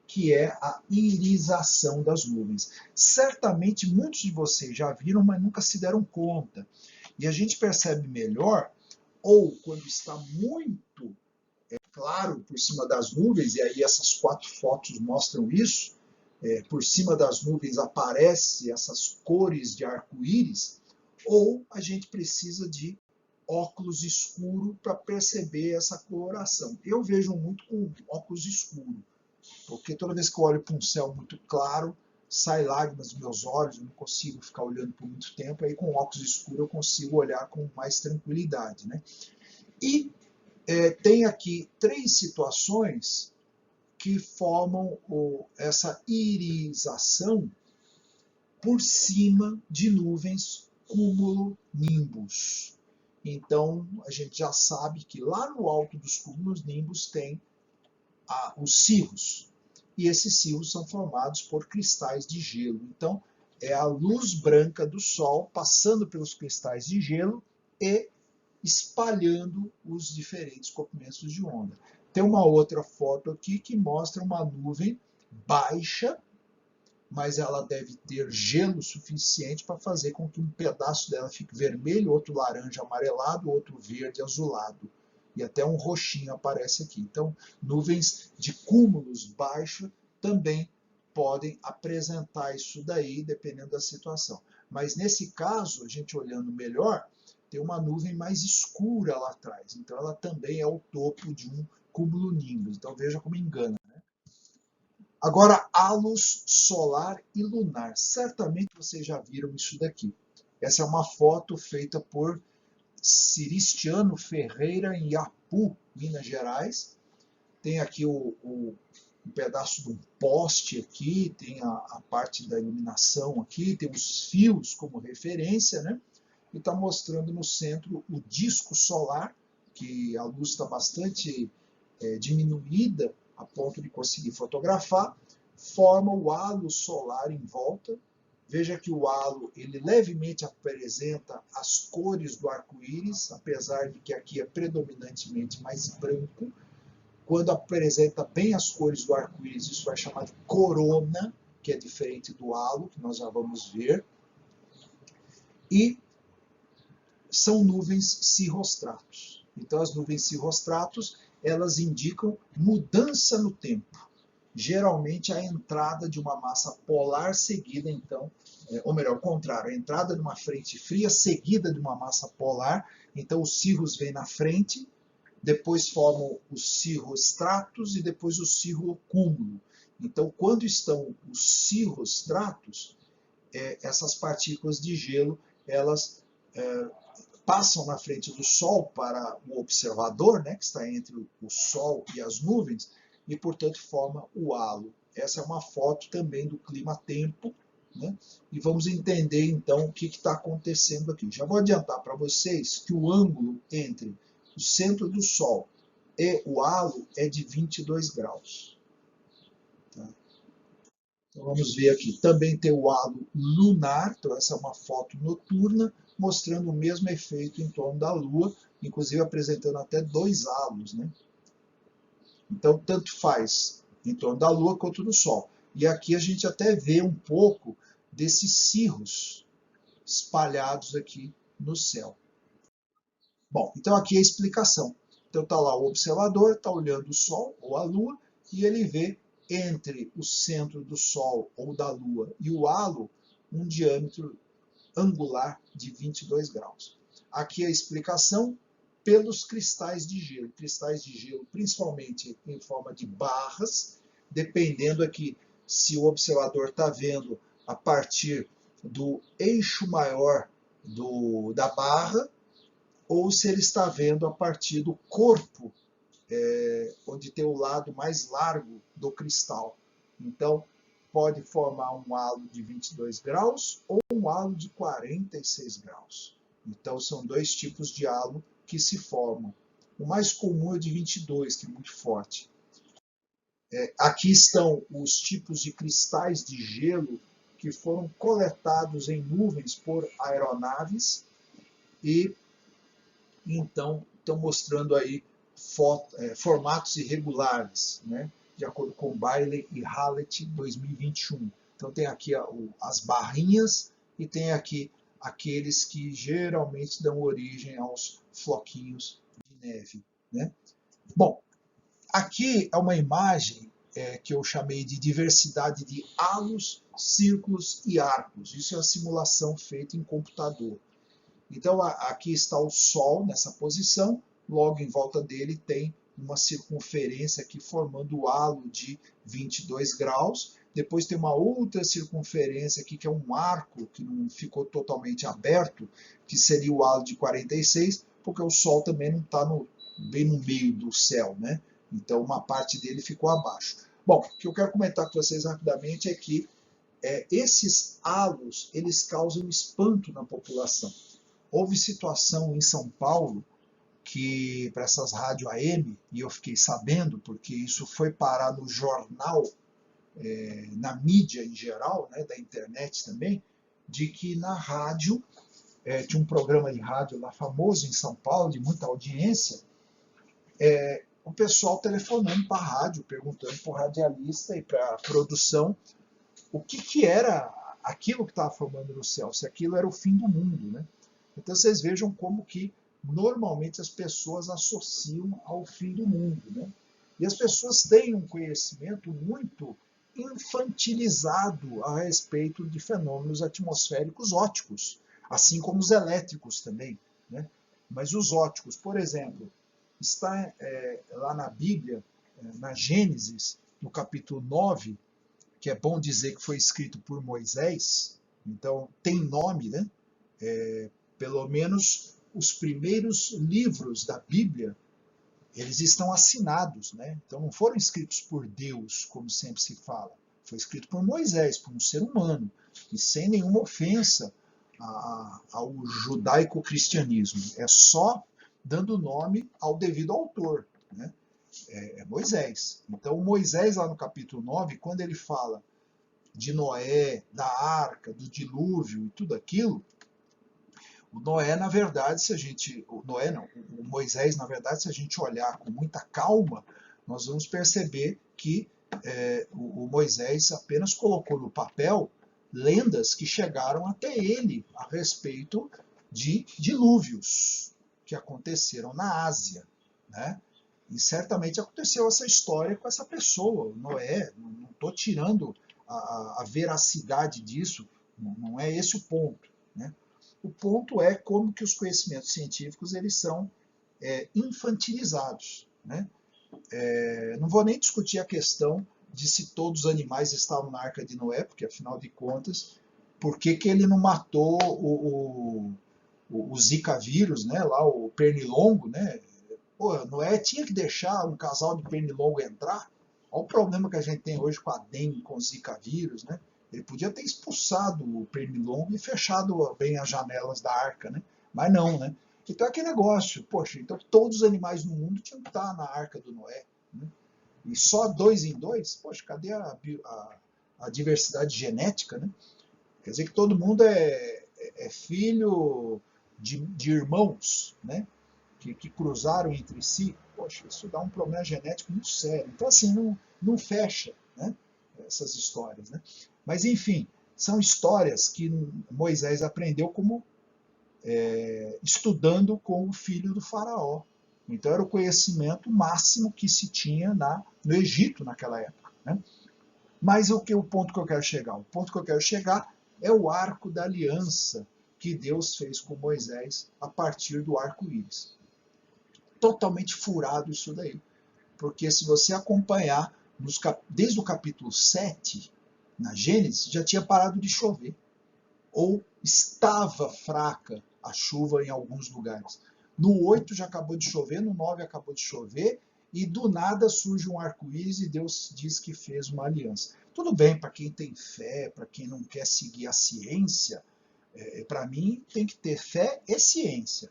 que é a irisação das nuvens. Certamente muitos de vocês já viram, mas nunca se deram conta. E a gente percebe melhor, ou quando está muito claro por cima das nuvens, e aí essas 4 fotos mostram isso, por cima das nuvens aparecem essas cores de arco-íris, ou a gente precisa de óculos escuro para perceber essa coloração. Eu vejo muito com óculos escuro, porque toda vez que eu olho para um céu muito claro, sai lágrimas dos meus olhos, eu não consigo ficar olhando por muito tempo, aí com óculos escuros eu consigo olhar com mais tranquilidade, né? E tem aqui 3 situações que formam essa irisação por cima de nuvens cúmulo-nimbus. Então, a gente já sabe que lá no alto dos cúmulos-nimbus tem os cirros. E esses cirros são formados por cristais de gelo. Então, é a luz branca do Sol passando pelos cristais de gelo e espalhando os diferentes comprimentos de onda. Tem uma outra foto aqui que mostra uma nuvem baixa, mas ela deve ter gelo suficiente para fazer com que um pedaço dela fique vermelho, outro laranja amarelado, outro verde azulado. E até um roxinho aparece aqui. Então, nuvens de cúmulos baixos também podem apresentar isso daí, dependendo da situação. Mas nesse caso, a gente olhando melhor, tem uma nuvem mais escura lá atrás. Então ela também é o topo de um cúmulo-nimbus. Então veja como engana, né? Agora, halos solar e lunar. Certamente vocês já viram isso daqui. Essa é uma foto feita por Ciristiano Ferreira em Iapu, Minas Gerais. Tem aqui um pedaço de um poste aqui, tem a parte da iluminação aqui, tem os fios como referência, né? E está mostrando no centro o disco solar, que a luz está bastante diminuída a ponto de conseguir fotografar, forma o halo solar em volta. Veja que o halo ele levemente apresenta as cores do arco-íris, apesar de que aqui é predominantemente mais branco. Quando apresenta bem as cores do arco-íris, isso é chamado de corona, que é diferente do halo, que nós já vamos ver. E são nuvens cirrostratos. Então, as nuvens cirrostratos, elas indicam mudança no tempo. Geralmente, a entrada de uma massa polar seguida, então, ou melhor, o contrário, a entrada de uma frente fria seguida de uma massa polar. Então, os cirros vêm na frente, depois formam os cirrostratos e depois o cirrocúmulo. Então, quando estão os cirrostratos, essas partículas de gelo, elas passam na frente do Sol para o observador, né, que está entre o Sol e as nuvens, e, portanto, forma o halo. Essa é uma foto também do clima-tempo, né, e vamos entender, então, o que está acontecendo aqui. Já vou adiantar para vocês que o ângulo entre o centro do Sol e o halo é de 22 graus. Tá? Então, vamos ver aqui. Também tem o halo lunar, então essa é uma foto noturna, mostrando o mesmo efeito em torno da Lua, inclusive apresentando até dois halos, né? Então, tanto faz em torno da Lua quanto do Sol. E aqui a gente até vê um pouco desses cirros espalhados aqui no céu. Bom, então aqui é a explicação. Então está lá o observador, está olhando o Sol ou a Lua, e ele vê entre o centro do Sol ou da Lua e o halo um diâmetro angular de 22 graus. Aqui a explicação pelos cristais de gelo. Cristais de gelo, principalmente em forma de barras, dependendo aqui se o observador está vendo a partir do eixo maior da barra, ou se ele está vendo a partir do corpo, onde tem o lado mais largo do cristal. Então, pode formar um halo de 22 graus ou um halo de 46 graus. Então, são dois tipos de halo que se formam. O mais comum é de 22, que é muito forte. Aqui estão os tipos de cristais de gelo que foram coletados em nuvens por aeronaves e, então, estão mostrando aí formatos irregulares, né? De acordo com Bailey e Hallett 2021. Então tem aqui as barrinhas e tem aqui aqueles que geralmente dão origem aos floquinhos de neve, né? Bom, aqui é uma imagem que eu chamei de diversidade de halos, círculos e arcos. Isso é uma simulação feita em computador. Então aqui está o Sol nessa posição, logo em volta dele tem uma circunferência aqui formando o halo de 22 graus. Depois tem uma outra circunferência aqui que é um arco que não ficou totalmente aberto, que seria o halo de 46, porque o Sol também não está bem no meio do céu, né? Então uma parte dele ficou abaixo. Bom, o que eu quero comentar com vocês rapidamente é que esses halos eles causam espanto na população. Houve situação em São Paulo que para essas rádios AM, e eu fiquei sabendo porque isso foi parar no jornal, na mídia em geral, né, da internet também, de que na rádio, tinha um programa de rádio lá famoso em São Paulo, de muita audiência, o pessoal telefonando para a rádio, perguntando para o radialista e para a produção o que era aquilo que estava formando no céu, se aquilo era o fim do mundo, né? Então vocês vejam como que normalmente as pessoas associam ao fim do mundo, né? E as pessoas têm um conhecimento muito infantilizado a respeito de fenômenos atmosféricos ópticos, assim como os elétricos também, né? Mas os ópticos, por exemplo, está lá na Bíblia, na Gênesis, no capítulo 9, que é bom dizer que foi escrito por Moisés, então tem nome, né? Pelo menos os primeiros livros da Bíblia, eles estão assinados, né? Então não foram escritos por Deus, como sempre se fala. Foi escrito por Moisés, por um ser humano, e sem nenhuma ofensa ao judaico-cristianismo. É só dando nome ao devido autor, né? É Moisés. Então, Moisés, lá no capítulo 9, quando ele fala de Noé, da arca, do dilúvio e tudo aquilo, o Noé, na verdade, se a gente. O Noé não, o Moisés, na verdade, se a gente olhar com muita calma, nós vamos perceber que o Moisés apenas colocou no papel lendas que chegaram até ele a respeito de dilúvios que aconteceram na Ásia, né? E certamente aconteceu essa história com essa pessoa, Noé. Não estou tirando a veracidade disso, não é esse o ponto, né? O ponto é como que os conhecimentos científicos eles são infantilizados, né? Não vou nem discutir a questão de se todos os animais estavam na Arca de Noé, porque afinal de contas, por que ele não matou o Zika vírus, né? Lá o pernilongo, né? Pô, Noé tinha que deixar um casal de pernilongo entrar. Olha o problema que a gente tem hoje com a dengue, com o Zika vírus, né? Ele podia ter expulsado o pernilongo e fechado bem as janelas da arca, né? Mas não, né? Então é aquele negócio, poxa, então todos os animais no mundo tinham que estar na arca do Noé, né? E só 2 em 2, poxa, cadê a diversidade genética, né? Quer dizer que todo mundo é filho de irmãos, né? Que cruzaram entre si. Poxa, isso dá um problema genético muito sério. Então, assim, não fecha, né, essas histórias, né? Mas, enfim, são histórias que Moisés aprendeu como estudando com o filho do faraó. Então, era o conhecimento máximo que se tinha no Egito naquela época, né? Mas o ponto que eu quero chegar? O ponto que eu quero chegar é o arco da aliança que Deus fez com Moisés a partir do arco-íris. Totalmente furado isso daí. Porque se você acompanhar desde o capítulo 7, na Gênesis, já tinha parado de chover. Ou estava fraca a chuva em alguns lugares. No 8 já acabou de chover, no 9 acabou de chover, e do nada surge um arco-íris e Deus diz que fez uma aliança. Tudo bem, para quem tem fé, para quem não quer seguir a ciência, para mim tem que ter fé e ciência.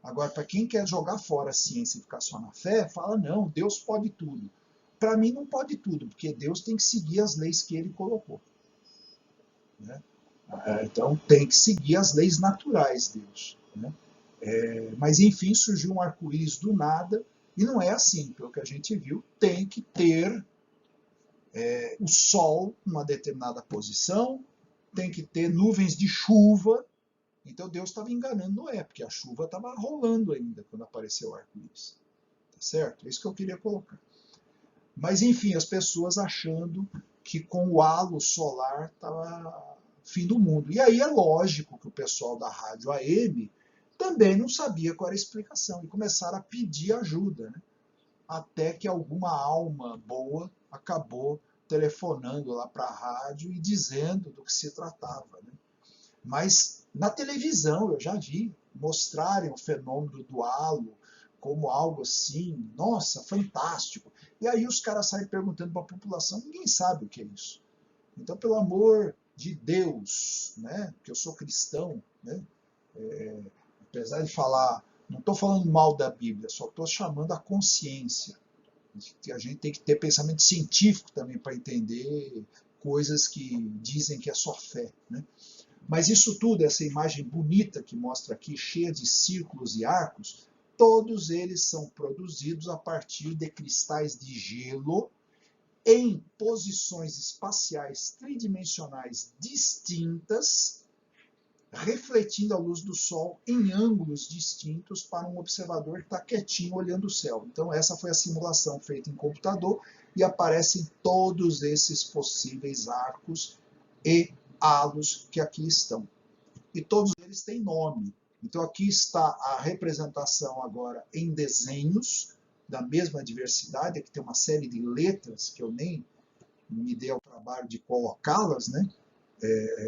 Agora, para quem quer jogar fora a ciência e ficar só na fé, fala, não, Deus pode tudo. Para mim não pode tudo, porque Deus tem que seguir as leis que ele colocou, né? Então tem que seguir as leis naturais de Deus, né? Mas enfim, surgiu um arco-íris do nada, e não é assim, pelo que a gente viu, tem que ter o sol numa determinada posição, tem que ter nuvens de chuva. Então Deus estava enganando Noé, porque a chuva estava rolando ainda quando apareceu o arco-íris. Tá certo? É isso que eu queria colocar. Mas enfim, as pessoas achando que com o halo solar estava fim do mundo. E aí é lógico que o pessoal da rádio AM também não sabia qual era a explicação e começaram a pedir ajuda, né? Até que alguma alma boa acabou telefonando lá para a rádio e dizendo do que se tratava, né? Mas na televisão eu já vi mostrarem o fenômeno do halo como algo assim, nossa, fantástico. E aí os caras saem perguntando para a população, ninguém sabe o que é isso. Então, pelo amor de Deus, né, que eu sou cristão, né, apesar de falar, não estou falando mal da Bíblia, só estou chamando a consciência. A gente tem que ter pensamento científico também para entender coisas que dizem que é só fé, né? Mas isso tudo, essa imagem bonita que mostra aqui, cheia de círculos e arcos, todos eles são produzidos a partir de cristais de gelo em posições espaciais tridimensionais distintas, refletindo a luz do Sol em ângulos distintos para um observador que está quietinho olhando o céu. Então essa foi a simulação feita em computador e aparecem todos esses possíveis arcos e halos que aqui estão. E todos eles têm nome. Então aqui está a representação agora em desenhos da mesma diversidade. Aqui tem uma série de letras que eu nem me dei ao trabalho de colocá-las, né?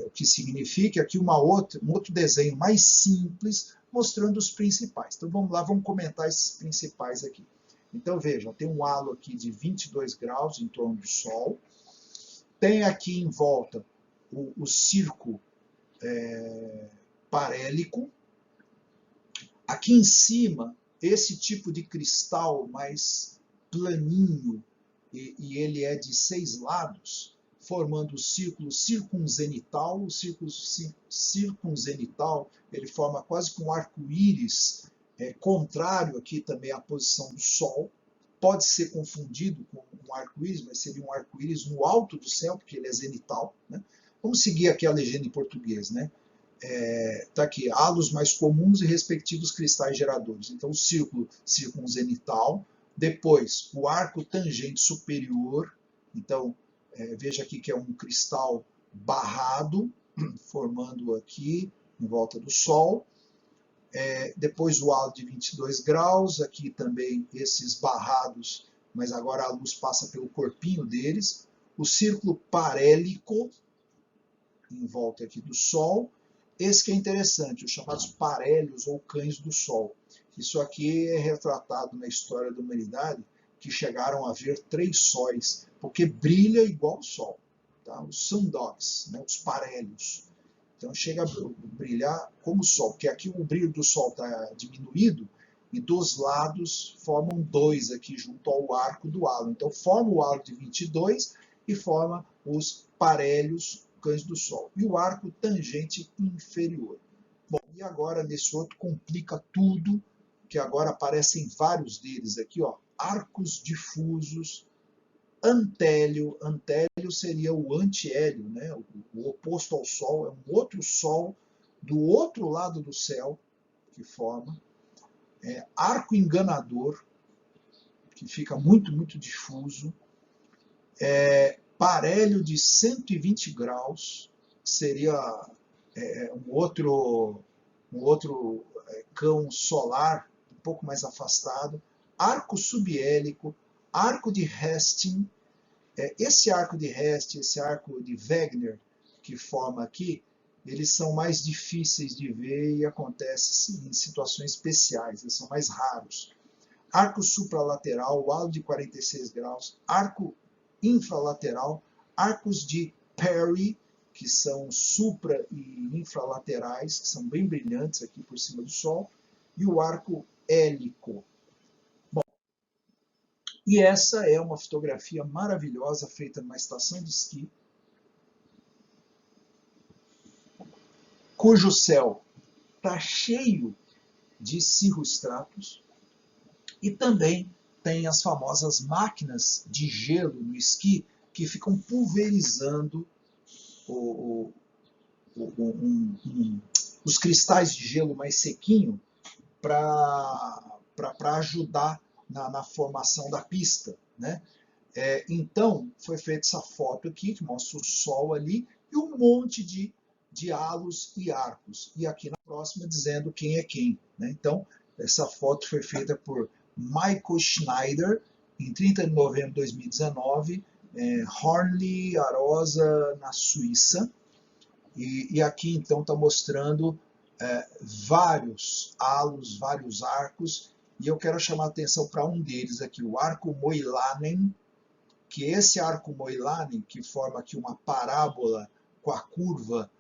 O que significa aqui um outro desenho mais simples, mostrando os principais. Então vamos lá, vamos comentar esses principais aqui. Então vejam, tem um halo aqui de 22 graus em torno do Sol. Tem aqui em volta o circo parélico. Aqui em cima, esse tipo de cristal mais planinho, e ele é de 6 lados, formando o círculo circunzenital. O círculo circunzenital ele forma quase que um arco-íris, contrário aqui também à posição do Sol. Pode ser confundido com um arco-íris, mas seria um arco-íris no alto do céu, porque ele é zenital, né? Vamos seguir aqui a legenda em português, né? Tá aqui, halos mais comuns e respectivos cristais geradores. Então, o círculo circunzenital, depois o arco tangente superior. Então, veja aqui que é um cristal barrado, formando aqui em volta do Sol. Depois o halo de 22 graus, aqui também esses barrados, mas agora a luz passa pelo corpinho deles. O círculo parélico, em volta aqui do Sol. Esse que é interessante, os chamados parélios ou cães do Sol. Isso aqui é retratado na história da humanidade, que chegaram a ver 3 sóis, porque brilha igual o Sol. Tá? Os sundogs, né? Os parélios. Então chega a brilhar como o Sol, porque aqui o brilho do Sol está diminuído e dos lados formam 2 aqui junto ao arco do halo. Então forma o halo de 22 e forma os parélios, cães do Sol. E o arco tangente inferior. Bom, e agora nesse outro complica tudo, que agora aparecem vários deles aqui, ó, arcos difusos, antélio. Antélio seria o antihélio, né? O oposto ao Sol, é um outro Sol do outro lado do céu que forma. Arco enganador, que fica muito, muito difuso. Parélio de 120 graus, seria um outro cão solar, um pouco mais afastado. Arco subhélico, arco de Hesting. Esse arco de Hesting, esse arco de Wegener que forma aqui, eles são mais difíceis de ver e acontecem em situações especiais, eles são mais raros. Arco supralateral, halo de 46 graus, arco infralateral, arcos de Perry, que são supra e infralaterais, que são bem brilhantes aqui por cima do Sol, e o arco hélico. Bom, e essa é uma fotografia maravilhosa feita numa estação de esqui, cujo céu está cheio de cirrostratos e também tem as famosas máquinas de gelo no esqui que ficam pulverizando os cristais de gelo mais sequinho para ajudar na formação da pista, né? Então, foi feita essa foto aqui, que mostra o Sol ali, e um monte de halos e arcos. E aqui na próxima dizendo quem é quem, né? Então, essa foto foi feita por Michael Schneider, em 30 de novembro de 2019, Hornli, Arosa, na Suíça. E aqui, então, está mostrando vários halos, vários arcos, e eu quero chamar a atenção para um deles aqui, o arco Moilanen, que esse arco Moilanen, que forma aqui uma parábola com a curva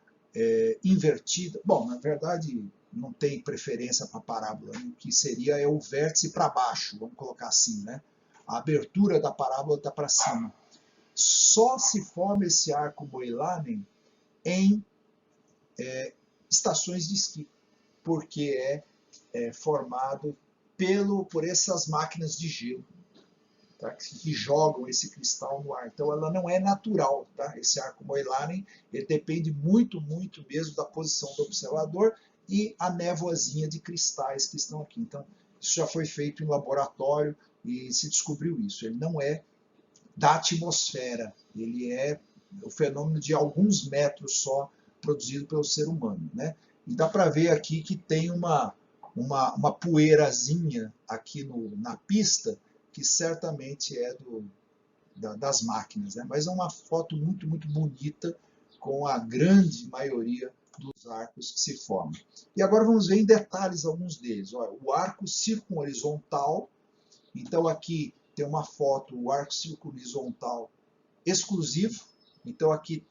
invertida. Bom, na verdade, não tem preferência para parábola, né? O que seria o vértice para baixo, vamos colocar assim, né? A abertura da parábola está para cima. Só se forma esse arco Moilanen em estações de esqui, porque é formado por essas máquinas de gelo, tá? Que jogam esse cristal no ar. Então ela não é natural, tá? Esse arco Moilanen, ele depende muito, muito mesmo da posição do observador e a névoazinha de cristais que estão aqui. Então isso já foi feito em laboratório e se descobriu isso. Ele não é da atmosfera, ele é o fenômeno de alguns metros só produzido pelo ser humano, né? E dá para ver aqui que tem uma poeirazinha aqui na pista, que certamente é das máquinas, né? Mas é uma foto muito, muito bonita, com a grande maioria dos arcos que se formam. E agora vamos ver em detalhes alguns deles. Olha, o arco circunhorizontal, então aqui tem uma foto, o arco circunhorizontal exclusivo. Então aqui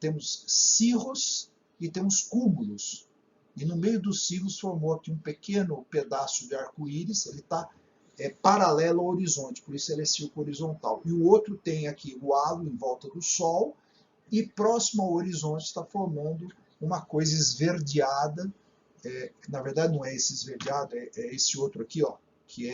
temos cirros e temos cúmulos. E no meio dos cirros formou aqui um pequeno pedaço de arco-íris. Ele está paralelo ao horizonte, por isso ele é circo-horizontal. E o outro tem aqui o halo em volta do Sol, e próximo ao horizonte está formando uma coisa esverdeada, na verdade não é esse esverdeado, é esse outro aqui, ó, que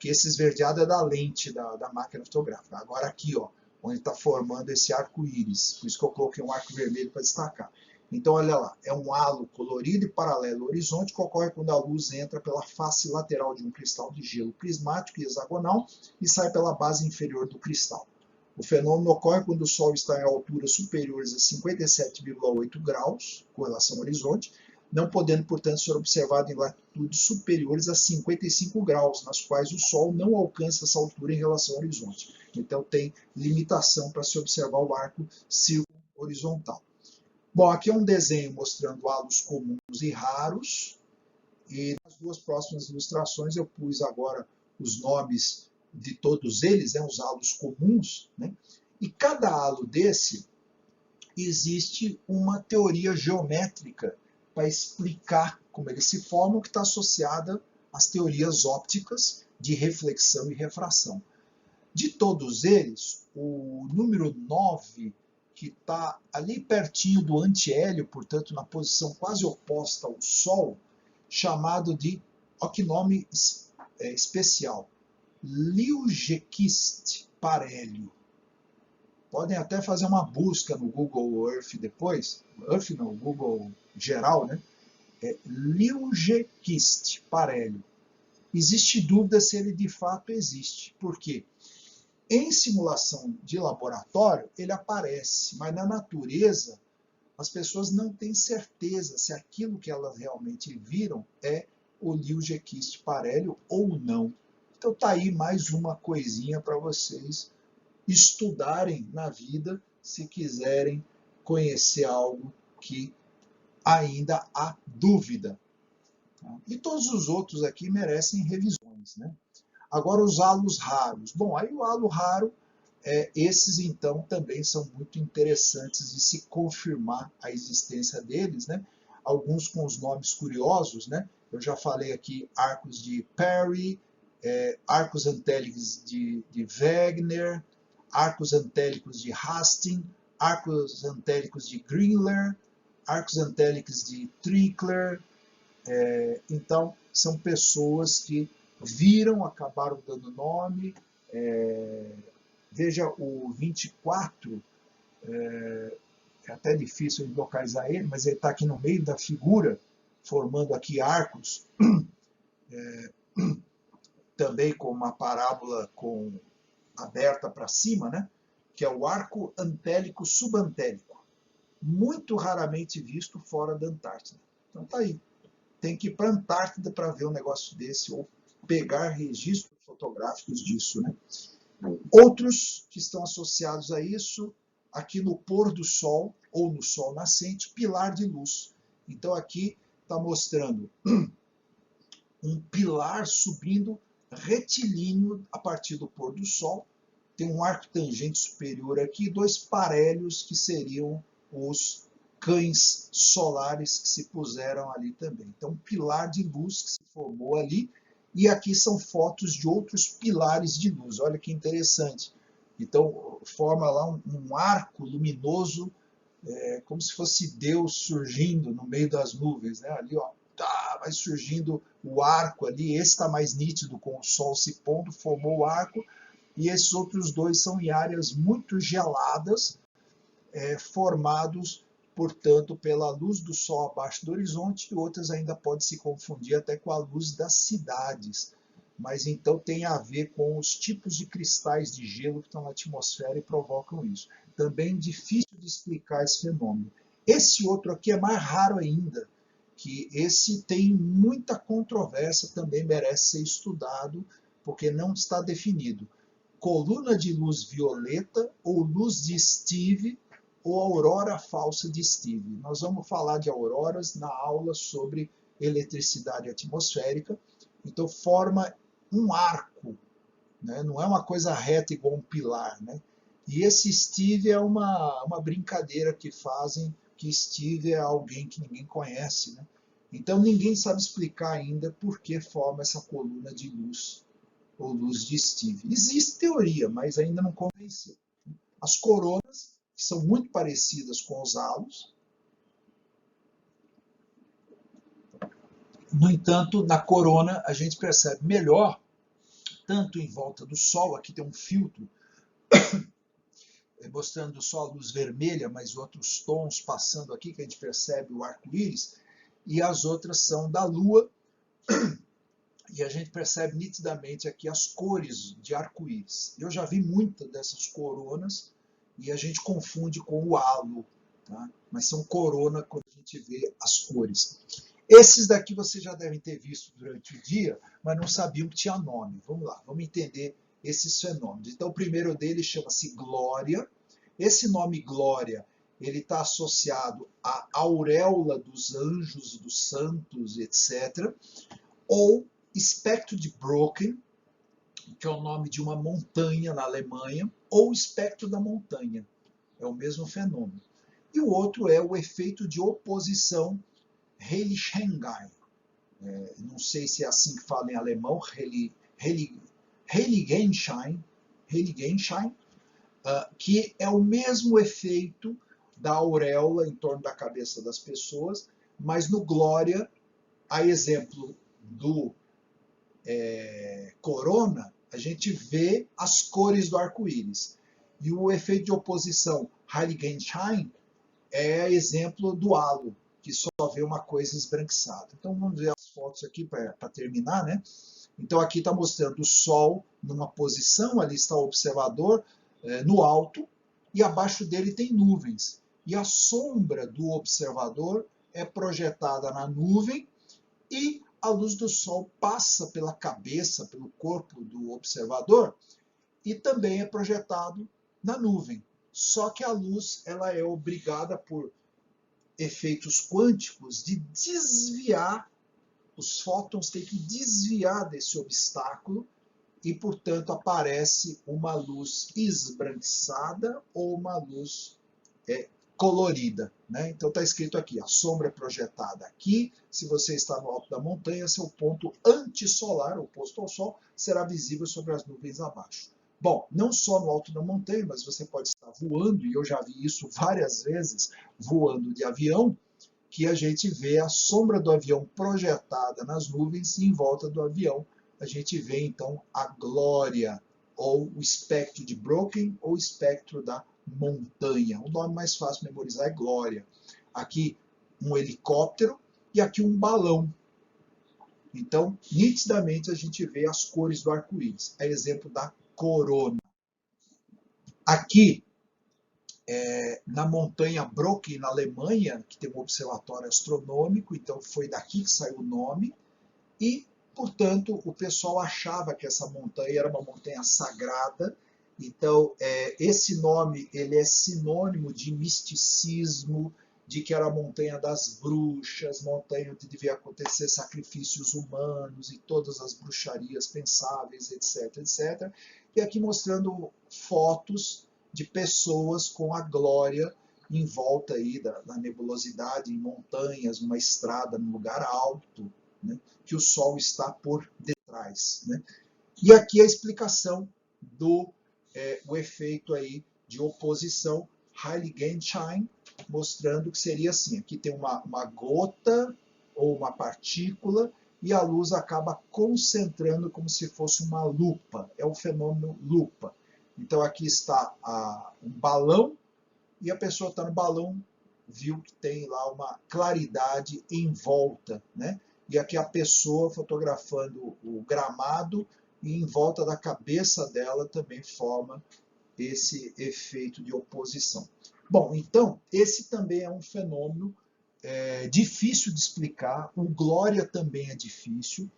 esse esverdeado é da lente da máquina fotográfica. Agora aqui, ó, onde está formando esse arco-íris, por isso que eu coloquei um arco vermelho para destacar. Então, olha lá, é um halo colorido e paralelo ao horizonte que ocorre quando a luz entra pela face lateral de um cristal de gelo prismático e hexagonal e sai pela base inferior do cristal. O fenômeno ocorre quando o Sol está em alturas superiores a 57,8 graus, com relação ao horizonte, não podendo, portanto, ser observado em latitudes superiores a 55 graus, nas quais o Sol não alcança essa altura em relação ao horizonte. Então, tem limitação para se observar o arco circo-horizontal. Bom, aqui é um desenho mostrando halos comuns e raros, e nas duas próximas ilustrações eu pus agora os nomes de todos eles, os halos comuns, né? E cada halo desse existe uma teoria geométrica para explicar como eles se formam, que está associada às teorias ópticas de reflexão e refração. De todos eles, o número 9, que está ali pertinho do antihélio, portanto na posição quase oposta ao Sol, chamado de, olha que nome especial, Liljequist parélio. Podem até fazer uma busca no Google Earth depois, Earth não, Google geral, né? Liljequist parélio. Existe dúvida se ele de fato existe. Por quê? Em simulação de laboratório, ele aparece, mas na natureza, as pessoas não têm certeza se aquilo que elas realmente viram é o Liljequist parélio ou não. Então tá aí mais uma coisinha para vocês estudarem na vida, se quiserem conhecer algo que ainda há dúvida. E todos os outros aqui merecem revisões, né? Agora os halos raros. Bom, aí o halo raro, esses então também são muito interessantes de se confirmar a existência deles, né? Alguns com os nomes curiosos, né? Eu já falei aqui arcos de Perry, arcos antélicos de Wegener, arcos antélicos de Hastings, arcos antélicos de Greenler, arcos antélicos de Trickler. Então, são pessoas que viram, acabaram dando nome. Veja o 24, é até difícil de localizar ele, mas ele está aqui no meio da figura, formando aqui arcos, também com uma parábola aberta para cima, né? Que é o arco antélico subantélico, muito raramente visto fora da Antártida. Então tá aí. Tem que ir para a Antártida para ver um negócio desse, ou pegar registros fotográficos disso, né? Outros que estão associados a isso, aqui no pôr do sol, ou no sol nascente, pilar de luz. Então aqui está mostrando um pilar subindo retilíneo a partir do pôr do sol. Tem um arco tangente superior aqui, dois parelhos que seriam os cães solares que se puseram ali também. Então, um pilar de luz que se formou ali, e aqui são fotos de outros pilares de luz. Olha que interessante. Então, forma lá um arco luminoso, como se fosse Deus surgindo no meio das nuvens, né? Ali, ó, vai surgindo o arco ali. Esse está mais nítido com o sol se pondo, formou o arco, e esses outros dois são em áreas muito geladas, formados, portanto, pela luz do sol abaixo do horizonte, e outras ainda podem se confundir até com a luz das cidades. Mas então tem a ver com os tipos de cristais de gelo que estão na atmosfera e provocam isso. Também difícil de explicar esse fenômeno. Esse outro aqui é mais raro ainda, que esse tem muita controvérsia, também merece ser estudado, porque não está definido. Coluna de luz violeta ou luz de Steve, ou aurora falsa de Steve. Nós vamos falar de auroras na aula sobre eletricidade atmosférica. Então forma um arco, né? Não é uma coisa reta igual um pilar, né? E esse Steve é uma brincadeira que fazem, que Steve é alguém que ninguém conhece, né? Então ninguém sabe explicar ainda por que forma essa coluna de luz ou luz de Steve. Existe teoria, mas ainda não convenceu. As coronas, que são muito parecidas com os halos. No entanto, na corona a gente percebe melhor, tanto em volta do Sol, aqui tem um filtro mostrando só a luz vermelha, mas outros tons passando aqui, que a gente percebe o arco-íris, e as outras são da Lua, e a gente percebe nitidamente aqui as cores de arco-íris. Eu já vi muitas dessas coronas, e a gente confunde com o halo, tá? Mas são corona quando a gente vê as cores. Esses daqui vocês já devem ter visto durante o dia, mas não sabiam que tinha nome. Vamos lá, vamos entender esses fenômenos. Então, o primeiro deles chama-se Glória. Esse nome Glória, ele está associado à auréola dos anjos, dos santos, etc. Ou espectro de Brocken, que é o nome de uma montanha na Alemanha, ou espectro da montanha. É o mesmo fenômeno. E o outro é o efeito de oposição Heiligenschein. Não sei se é assim que fala em alemão, Heiligenschein, que é o mesmo efeito da auréola em torno da cabeça das pessoas, mas no Glória, a exemplo do corona, a gente vê as cores do arco-íris. E o efeito de oposição Heiligenschein é exemplo do halo, que só vê uma coisa esbranquiçada. Então vamos ver as fotos aqui para terminar, né? Então aqui está mostrando o Sol numa posição, ali está o observador no alto, e abaixo dele tem nuvens. E a sombra do observador é projetada na nuvem, e a luz do Sol passa pela cabeça, pelo corpo do observador, e também é projetado na nuvem. Só que a luz ela é obrigada por efeitos quânticos de desviar, os fótons têm que desviar desse obstáculo, e, portanto, aparece uma luz esbranquiçada ou uma luz colorida, né? Então está escrito aqui, a sombra é projetada aqui, se você está no alto da montanha, seu ponto antissolar, oposto ao Sol, será visível sobre as nuvens abaixo. Bom, não só no alto da montanha, mas você pode estar voando, e eu já vi isso várias vezes, voando de avião, que a gente vê a sombra do avião projetada nas nuvens, e em volta do avião a gente vê então a glória, ou o espectro de Brocken, ou o espectro da montanha. O nome mais fácil de memorizar é Glória. Aqui um helicóptero e aqui um balão. Então, nitidamente a gente vê as cores do arco-íris. É exemplo da corona. Aqui, na montanha Brocken, na Alemanha, que tem um observatório astronômico, então foi daqui que saiu o nome, e, portanto, o pessoal achava que essa montanha era uma montanha sagrada. Então, esse nome ele é sinônimo de misticismo, de que era a montanha das bruxas, montanha onde devia acontecer sacrifícios humanos e todas as bruxarias pensáveis, etc, etc. E aqui mostrando fotos de pessoas com a glória em volta aí da nebulosidade, em montanhas, numa estrada, num lugar alto, né, que o Sol está por detrás, né? E aqui a explicação do o efeito aí de oposição Heiligenschein, mostrando que seria assim, aqui tem uma gota ou uma partícula e a luz acaba concentrando como se fosse uma lupa, é o fenômeno lupa. Então aqui está um balão, e a pessoa está no balão, viu que tem lá uma claridade em volta, né? E aqui a pessoa fotografando o gramado, e em volta da cabeça dela também forma esse efeito de oposição. Bom, então, esse também é um fenômeno difícil de explicar, o Glória também é difícil.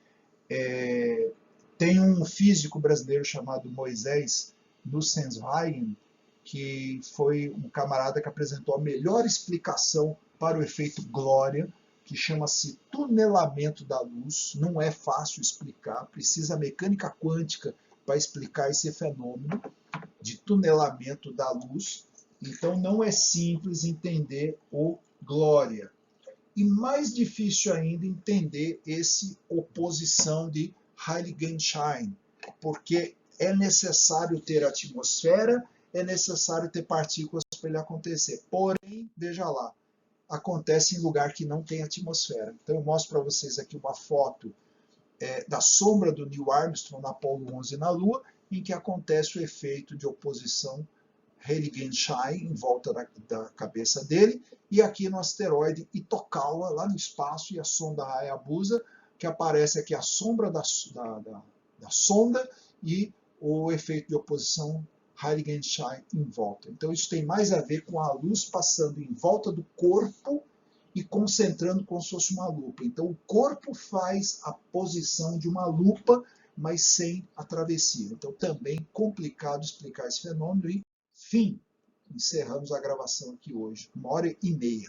Tem um físico brasileiro chamado Moisés Nussenswein, que foi um camarada que apresentou a melhor explicação para o efeito Glória, que chama-se tunelamento da luz. Não é fácil explicar, precisa mecânica quântica para explicar esse fenômeno de tunelamento da luz. Então não é simples entender o Glória. E mais difícil ainda entender esse oposição de Heiligenschein. porque é necessário ter atmosfera, é necessário ter partículas para ele acontecer. Porém, veja lá, acontece em lugar que não tem atmosfera. Então eu mostro para vocês aqui uma foto da sombra do Neil Armstrong na Apollo 11 na Lua, em que acontece o efeito de oposição Rayleigh-Ghenshain em volta da cabeça dele, e aqui no asteroide Itokawa, lá no espaço, e a sonda Hayabusa, que aparece aqui a sombra da sonda e o efeito de oposição Rayleigh-Ghenshain em volta. Então isso tem mais a ver com a luz passando em volta do corpo e concentrando como se fosse uma lupa. Então o corpo faz a posição de uma lupa, mas sem a travessia. Então também complicado explicar esse fenômeno e fim. Encerramos a gravação aqui hoje, 1h30.